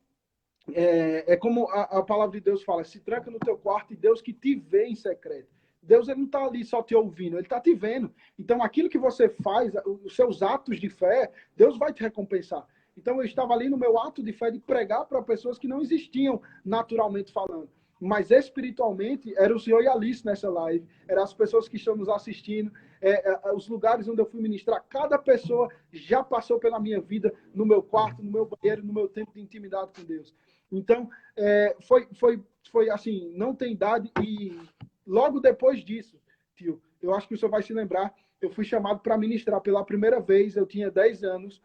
como a palavra de Deus fala, se tranca no teu quarto e Deus que te vê em secreto. Deus ele não está ali só te ouvindo, ele está te vendo. Então, aquilo que você faz, os seus atos de fé, Deus vai te recompensar. Então, eu estava ali no meu ato de fé de pregar para pessoas que não existiam naturalmente falando. Mas espiritualmente, era o Senhor e a Alice nessa live, eram as pessoas que estão nos assistindo, os lugares onde eu fui ministrar. Cada pessoa já passou pela minha vida, no meu quarto, no meu banheiro, no meu tempo de intimidade com Deus. Então, foi assim, não tem idade. E logo depois disso, tio, eu acho que o senhor vai se lembrar, eu fui chamado para ministrar pela primeira vez, eu tinha 10 anos,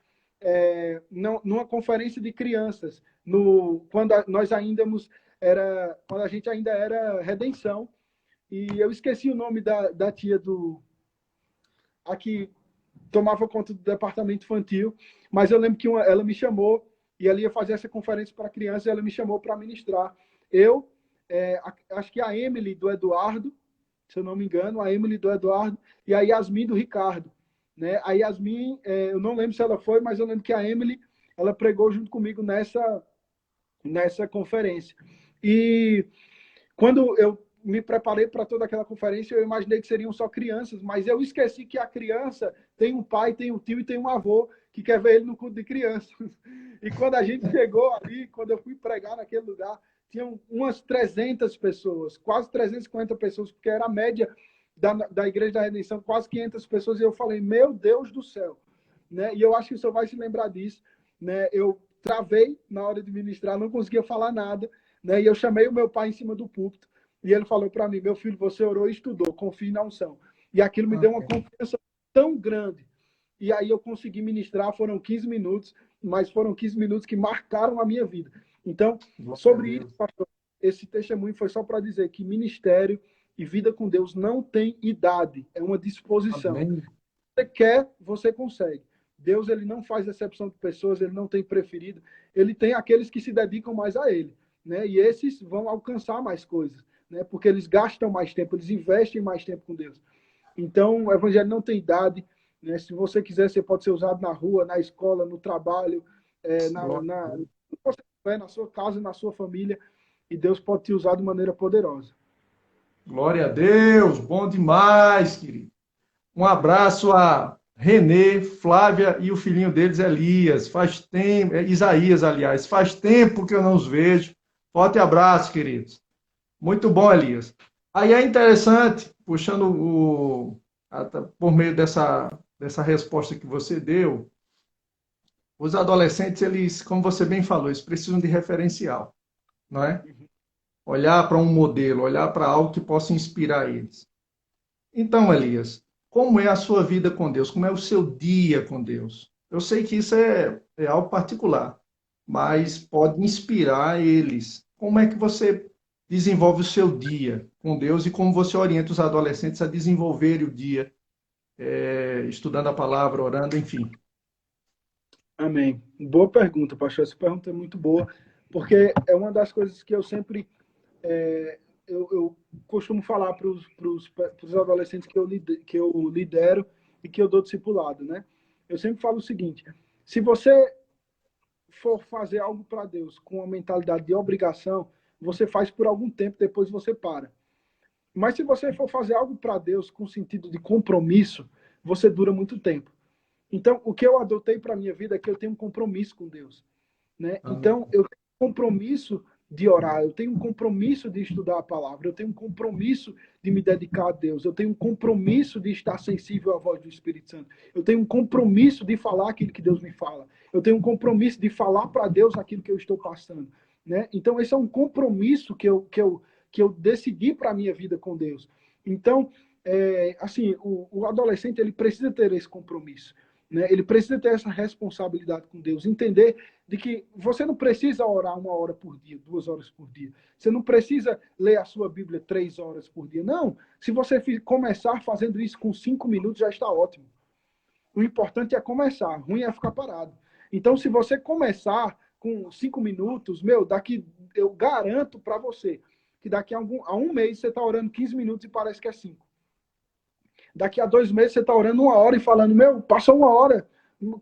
numa conferência de crianças, quando a gente ainda era Redenção. E eu esqueci o nome da tia a que tomava conta do departamento infantil, mas eu lembro que ela me chamou, e ela ia fazer essa conferência para crianças, e ela me chamou para ministrar. Acho que a Emily do Eduardo, se eu não me engano, a Emily do Eduardo, e a Yasmin do Ricardo. Né? A Yasmin, eu não lembro se ela foi, mas eu lembro que a Emily, ela pregou junto comigo nessa conferência. E quando eu me preparei para toda aquela conferência, eu imaginei que seriam só crianças, mas eu esqueci que a criança tem um pai, tem um tio e tem um avô que quer ver ele no culto de crianças. E quando a gente chegou ali, quando eu fui pregar naquele lugar, tinham umas 300 pessoas, quase 350 pessoas, porque era a média da Igreja da Redenção, quase 500 pessoas, e eu falei, meu Deus do céu. Né? E eu acho que o senhor vai se lembrar disso. Né? Eu travei na hora de ministrar, não conseguia falar nada, né? E eu chamei o meu pai em cima do púlpito, e ele falou para mim, meu filho, você orou e estudou, confie na unção. E aquilo me deu uma confiança tão grande. E aí eu consegui ministrar, foram 15 minutos, mas foram 15 minutos que marcaram a minha vida. Então, sobre isso, pastor, esse testemunho foi só para dizer que ministério e vida com Deus não tem idade, é uma disposição. Amém. Você quer, você consegue. Deus ele não faz exceção de pessoas, ele não tem preferido, ele tem aqueles que se dedicam mais a ele, né? E esses vão alcançar mais coisas, né? Porque eles gastam mais tempo, eles investem mais tempo com Deus. Então, o evangelho não tem idade, né? Se você quiser, você pode ser usado na rua, na escola, no trabalho, na sua casa, na sua família, e Deus pode te usar de maneira poderosa. Glória a Deus, bom demais, querido. Um abraço a Renê, Flávia e o filhinho deles, Elias. Faz tempo, Isaías, aliás, faz tempo que eu não os vejo. Forte abraço, queridos. Muito bom, Elias. Aí é interessante, puxando por meio dessa resposta que você deu, os adolescentes, eles, como você bem falou, eles precisam de referencial, não é? Olhar para um modelo, olhar para algo que possa inspirar eles. Então, Elias, como é a sua vida com Deus? Como é o seu dia com Deus? Eu sei que isso é algo particular, mas pode inspirar eles. Como é que você desenvolve o seu dia com Deus e como você orienta os adolescentes a desenvolverem o dia, estudando a palavra, orando, enfim? Amém. Boa pergunta, pastor. Essa pergunta é muito boa, porque é uma das coisas que eu sempre é, eu costumo falar para os adolescentes que eu lidero e que eu dou discipulado, né? Eu sempre falo o seguinte: se você for fazer algo para Deus com uma mentalidade de obrigação, você faz por algum tempo, depois você para. Mas se você for fazer algo para Deus com sentido de compromisso, você dura muito tempo. Então, o que eu adotei para minha vida é que eu tenho um compromisso com Deus, né? Então, eu tenho um compromisso de orar, eu tenho um compromisso de estudar a palavra, eu tenho um compromisso de me dedicar a Deus, eu tenho um compromisso de estar sensível à voz do Espírito Santo, eu tenho um compromisso de falar aquilo que Deus me fala, eu tenho um compromisso de falar para Deus aquilo que eu estou passando, né? Então, esse é um compromisso que eu decidi para a minha vida com Deus. Então, assim, o adolescente, ele precisa ter esse compromisso, né? Ele precisa ter essa responsabilidade com Deus, entender de que você não precisa orar 1 hora por dia, 2 horas por dia. Você não precisa ler a sua Bíblia 3 horas por dia. Não. Se você começar fazendo isso com 5 minutos, já está ótimo. O importante é começar. Ruim é ficar parado. Então, se você começar com 5 minutos, eu garanto para você que daqui a um mês você está orando 15 minutos e parece que é 5. Daqui a 2 meses você está orando 1 hora e falando, passou 1 hora.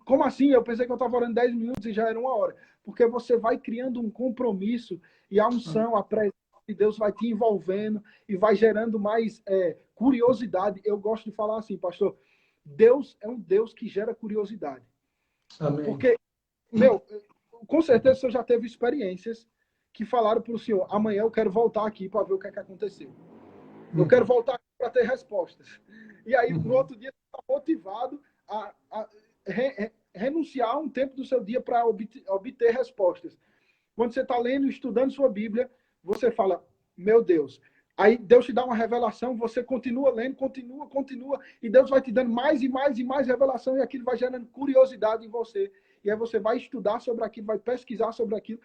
Como assim? Eu pensei que eu estava orando 10 minutos e já era 1 hora. Porque você vai criando um compromisso e a unção, a presença de Deus vai te envolvendo e vai gerando mais curiosidade. Eu gosto de falar assim, pastor, Deus é um Deus que gera curiosidade. Amém. Porque, com certeza você já teve experiências que falaram para o senhor, amanhã eu quero voltar aqui para ver o que é que aconteceu. Eu quero voltar aqui para ter respostas. E aí, no outro dia, você está motivado a renunciar a um tempo do seu dia para obter respostas. Quando você está lendo, estudando sua Bíblia, você fala, meu Deus. Aí Deus te dá uma revelação, você continua lendo, continua, e Deus vai te dando mais e mais e mais revelação, e aquilo vai gerando curiosidade em você. E aí você vai estudar sobre aquilo, vai pesquisar sobre aquilo.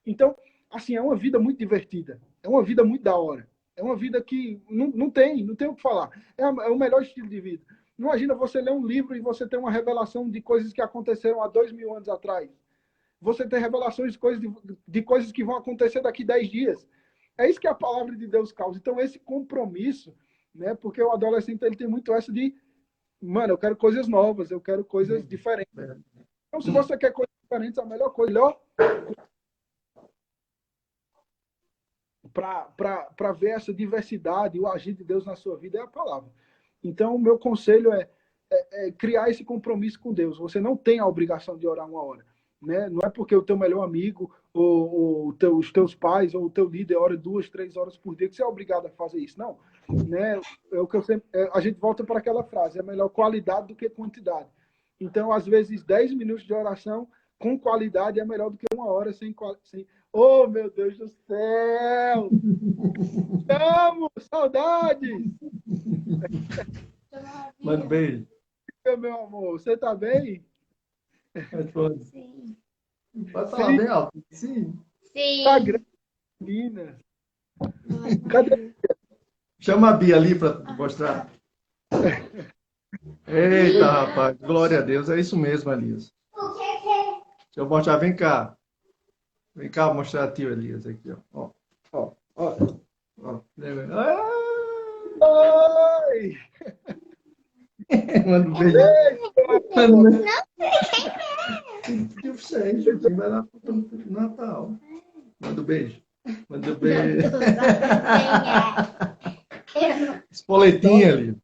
Então, assim, é uma vida muito divertida. É uma vida muito da hora. É uma vida que não tem o que falar. É o melhor estilo de vida. Imagina você ler um livro e você ter uma revelação de coisas que aconteceram há 2000 anos atrás. Você ter revelações de coisas que vão acontecer daqui 10 dias. É isso que a palavra de Deus causa. Então, esse compromisso, né? Porque o adolescente ele tem muito essa de, eu quero coisas novas, eu quero coisas diferentes. Então, se você quer coisas diferentes, a melhor coisa, para ver essa diversidade, o agir de Deus na sua vida é a palavra. Então, o meu conselho é criar esse compromisso com Deus. Você não tem a obrigação de orar 1 hora. Né? Não é porque o teu melhor amigo, ou os teus pais, ou o teu líder ora 2, 3 horas por dia que você é obrigado a fazer isso. Não. Né? A gente volta para aquela frase, é melhor qualidade do que quantidade. Então, às vezes, 10 minutos de oração com qualidade é melhor do que 1 hora sem. Oh, meu Deus do céu! Amo! Saudades! Manda um beijo. Meu amor, você tá bem? Sim. Pode falar bem alto. Sim. Sim. Tá grande, menina. Cadê? Chama a Bia ali para mostrar. Eita, rapaz. Glória a Deus. É isso mesmo, Elias. Deixa eu mostrar. Vem cá. Vem cá mostrar a tio Elias aqui, ó. Ó. Oi! Manda um beijo. Não Eu sei, vai lá pro Natal. Manda um beijo. Manda um beijo. Espoletinha ali.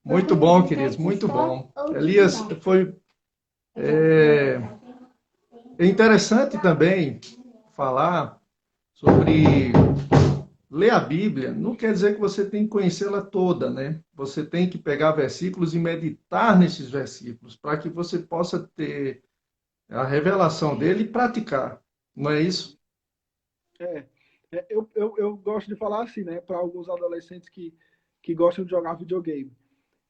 Muito bom, queridos, muito bom. Elias, foi é interessante também falar sobre ler a Bíblia. Não quer dizer que você tem que conhecê-la toda, né? Você tem que pegar versículos e meditar nesses versículos para que você possa ter a revelação dele e praticar. Não é isso? É, eu gosto de falar assim, né, para alguns adolescentes que gostam de jogar videogame.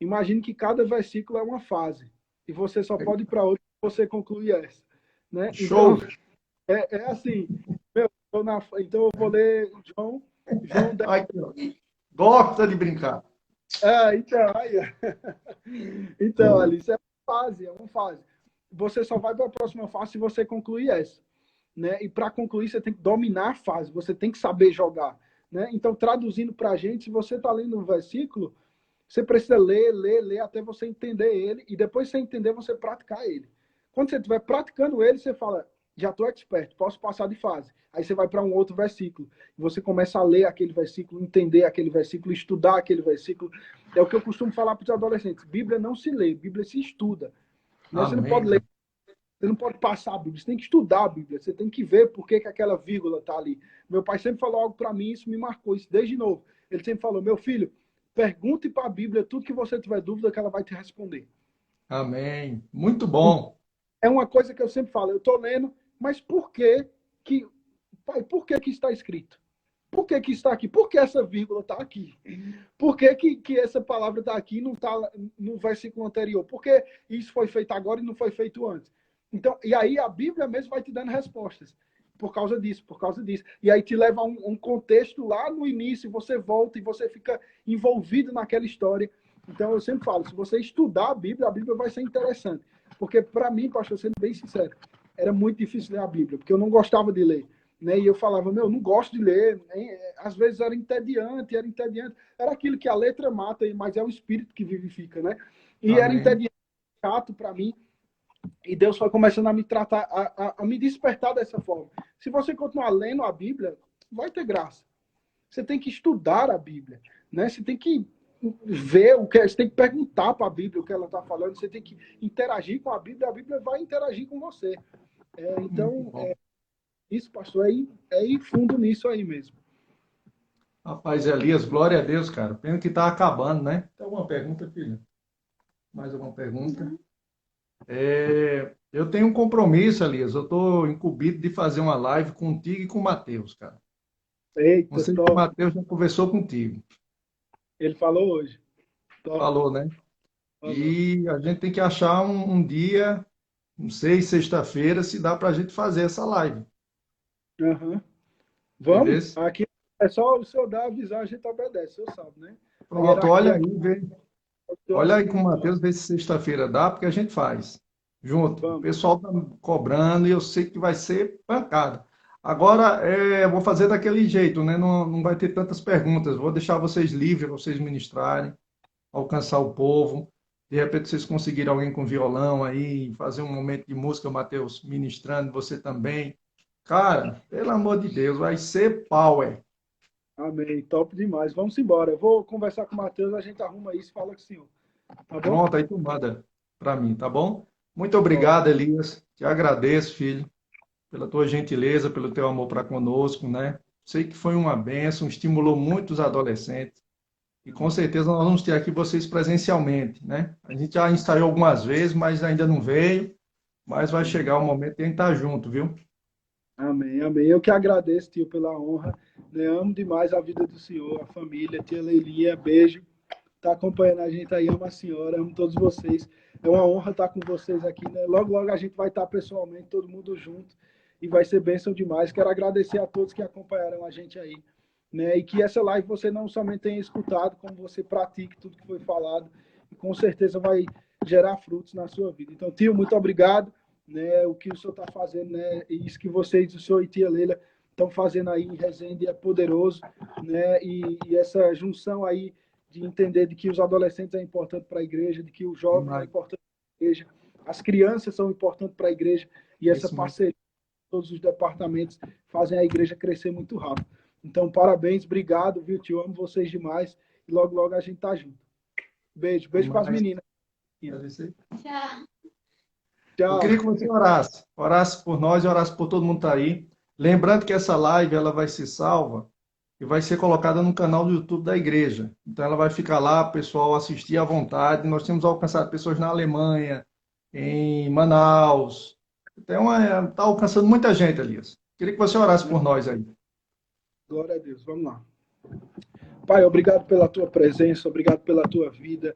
Imagine que cada versículo é uma fase e você só pode ir para outra se você concluir essa, né? Então, Show! é assim, meu, então eu vou ler João 10. Ai, gosta de brincar. Então, aí, então, Alice, é uma fase, é uma fase. Você só vai para a próxima fase se você concluir essa, né? E para concluir, você tem que dominar a fase, você tem que saber jogar, né? Então, traduzindo para a gente, se você está lendo um versículo, você precisa ler, ler, ler até você entender ele e depois você entender, você praticar ele. Quando você estiver praticando ele, você fala, já estou expert, posso passar de fase. Aí você vai para um outro versículo. E você começa a ler aquele versículo, entender aquele versículo, estudar aquele versículo. É o que eu costumo falar para os adolescentes. Bíblia não se lê, Bíblia se estuda. Né? Você não pode Amém. ler, você não pode passar a Bíblia, você tem que estudar a Bíblia, você tem que ver por que aquela vírgula está ali. Meu pai sempre falou algo para mim, isso me marcou, isso desde novo. Ele sempre falou, meu filho, pergunte para a Bíblia tudo que você tiver dúvida que ela vai te responder. Amém. Muito bom. É uma coisa que eu sempre falo, eu estou lendo, mas que, pai, por que está escrito? Por que está aqui? Por que essa vírgula está aqui? Por que essa palavra está aqui e não está no versículo anterior? Por que isso foi feito agora e não foi feito antes? Então, e aí a Bíblia mesmo vai te dando respostas. Por causa disso, por causa disso. E aí te leva a um contexto lá no início, você volta e você fica envolvido naquela história. Então, eu sempre falo, se você estudar a Bíblia vai ser interessante. Porque, para mim, pastor, sendo bem sincero, era muito difícil ler a Bíblia, porque eu não gostava de ler. Né? E eu falava, meu, não gosto de ler. Hein? Às vezes era entediante, era entediante. Era aquilo que a letra mata, mas é o espírito que vivifica, né? E era Amém. entediante, chato para mim. E Deus foi começando a me tratar, a me despertar dessa forma. Se você continuar lendo a Bíblia, vai ter graça. Você tem que estudar a Bíblia, né? Você tem que ver o que você tem que perguntar para a Bíblia o que ela está falando, você tem que interagir com a Bíblia vai interagir com você. Muito Então, bom. isso, pastor, é ir fundo nisso aí mesmo. Rapaz, Elias, glória a Deus, cara. Pena que está acabando, né? Tem alguma pergunta, filho? Mais alguma pergunta? Eu tenho um compromisso, Elias. Eu estou incumbido de fazer uma live contigo e com o Matheus, cara. Não Eita, sei se o top. Matheus já conversou contigo. Ele falou hoje. Top. Falou, né? Falou. E a gente tem que achar um dia, não sei, sexta-feira, se dá para a gente fazer essa live. Uhum. Vamos? Beleza? Aqui é só o senhor dar, avisar, a gente obedece, o senhor sabe, né? A Pronto, hierarquia olha aí, aqui vê. é o senhor Olha aí acima com o de tudo. Matheus, vê se sexta-feira dá, porque a gente faz. Junto. O Vamos. pessoal tá cobrando e eu sei que vai ser pancada. Agora, eu vou fazer daquele jeito, né? Não, não vai ter tantas perguntas. Vou deixar vocês livres, vocês ministrarem, alcançar o povo. De repente, vocês conseguirem alguém com violão aí, fazer um momento de música, Matheus ministrando, você também. Cara, pelo amor de Deus, vai ser power. Amém. Top demais. Vamos embora. Eu vou conversar com o Matheus, a gente arruma isso, fala com o senhor. Tá bom? Pronto, aí tu manda para mim, tá bom? Muito Top. obrigado, Elias. Te agradeço, filho, pela tua gentileza, pelo teu amor para conosco, né? Sei que foi uma bênção, estimulou muitos adolescentes. E com certeza nós vamos ter aqui vocês presencialmente, né? A gente já ensaiou algumas vezes, mas ainda não veio. Mas vai chegar o momento de a gente estar junto, viu? Amém, amém. Eu que agradeço, tio, pela honra. Né? Amo demais a vida do senhor, a família, tia Leilinha, beijo. Tá acompanhando a gente aí, amo a senhora, amo todos vocês. É uma honra estar com vocês aqui, né? Logo, logo a gente vai estar pessoalmente, todo mundo junto, e vai ser bênção demais. Quero agradecer a todos que acompanharam a gente aí, né? E que essa live você não somente tenha escutado, como você pratique tudo que foi falado, e com certeza vai gerar frutos na sua vida. Então, tio, muito obrigado, né? O que o senhor está fazendo, né? E isso que vocês, o senhor e tia Leila, estão fazendo aí em Resende é poderoso, né? E essa junção aí de entender de que os adolescentes é importante para a igreja, de que os jovens é Demais. importante para a igreja, as crianças são importantes para a igreja, e essa Isso mesmo. parceria de todos os departamentos fazem a igreja crescer muito rápido. Então, parabéns, obrigado, viu, tio? Amo vocês demais, e logo, logo a gente tá junto. Beijo, beijo para as meninas. Tchau. Eu Tchau. queria que você orasse por nós e orasse por todo mundo que está aí. Lembrando que essa live ela vai ser salva e vai ser colocada no canal do YouTube da igreja. Então ela vai ficar lá, o pessoal assistir à vontade. Nós temos alcançado pessoas na Alemanha, em Manaus. Então está alcançando muita gente, Elias. Queria que você orasse por nós aí. Glória a Deus, vamos lá. Pai, obrigado pela tua presença, obrigado pela tua vida.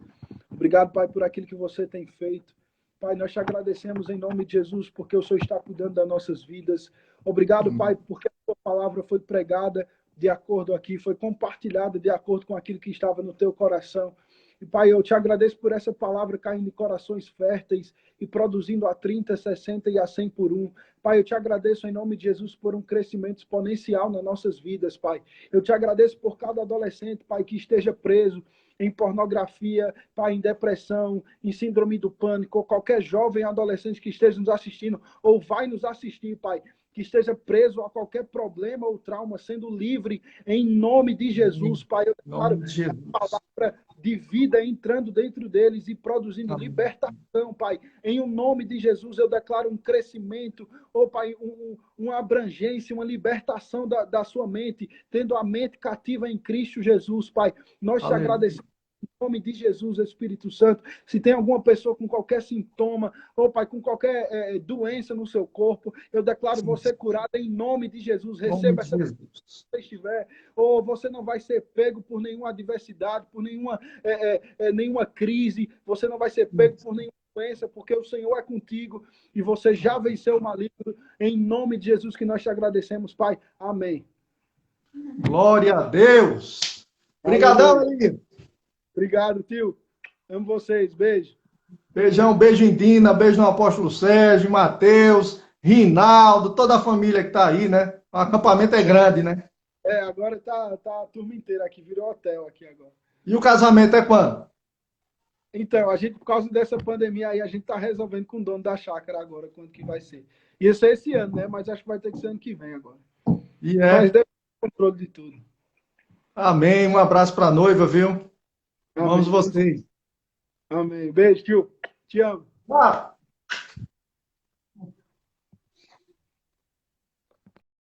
Obrigado, Pai, por aquilo que você tem feito. Pai, nós te agradecemos em nome de Jesus, porque o Senhor está cuidando das nossas vidas. Obrigado, Pai, porque a tua palavra foi pregada de acordo aqui, foi compartilhada de acordo com aquilo que estava no teu coração. E, Pai, eu te agradeço por essa palavra caindo em corações férteis e produzindo a 30, 60 e a 100 por um. Pai, eu te agradeço em nome de Jesus por um crescimento exponencial nas nossas vidas, Pai. Eu te agradeço por cada adolescente, Pai, que esteja preso em pornografia, Pai, em depressão, em síndrome do pânico, ou qualquer jovem adolescente que esteja nos assistindo ou vai nos assistir, Pai, que esteja preso a qualquer problema ou trauma, sendo livre em nome de Jesus, Pai. Eu declaro a palavra de vida entrando dentro deles e produzindo libertação, Pai. Em o nome de Jesus, eu declaro um crescimento, oh, Pai, uma abrangência, uma libertação da sua mente, tendo a mente cativa em Cristo Jesus, Pai. Nós te agradecemos. Em nome de Jesus, Espírito Santo, se tem alguma pessoa com qualquer sintoma, ou Pai, com qualquer doença no seu corpo, eu declaro você curada em nome de Jesus. Receba essa pessoa se você estiver, ou você não vai ser pego por nenhuma adversidade, por nenhuma crise, você não vai ser pego por nenhuma doença, porque o Senhor é contigo e você já venceu o maligno. Em nome de Jesus que nós te agradecemos, Pai. Amém. Glória a Deus. Obrigadão, Elias. Obrigado, tio. Amo vocês. Beijo. Beijão, beijo em Dina, beijo no Apóstolo Sérgio, Mateus, Rinaldo, toda a família que está aí, né? O acampamento é grande, né? Agora tá a turma inteira aqui, virou hotel aqui agora. E o casamento é quando? Então, a gente, por causa dessa pandemia aí, a gente tá resolvendo com o dono da chácara agora, quando que vai ser. Ia ser esse ano, né? Mas acho que vai ter que ser ano que vem agora. Mas deve ter controle de tudo. Amém. Um abraço para a noiva, viu? Amém. Vamos vocês. Amém. Beijo, tio. Te amo.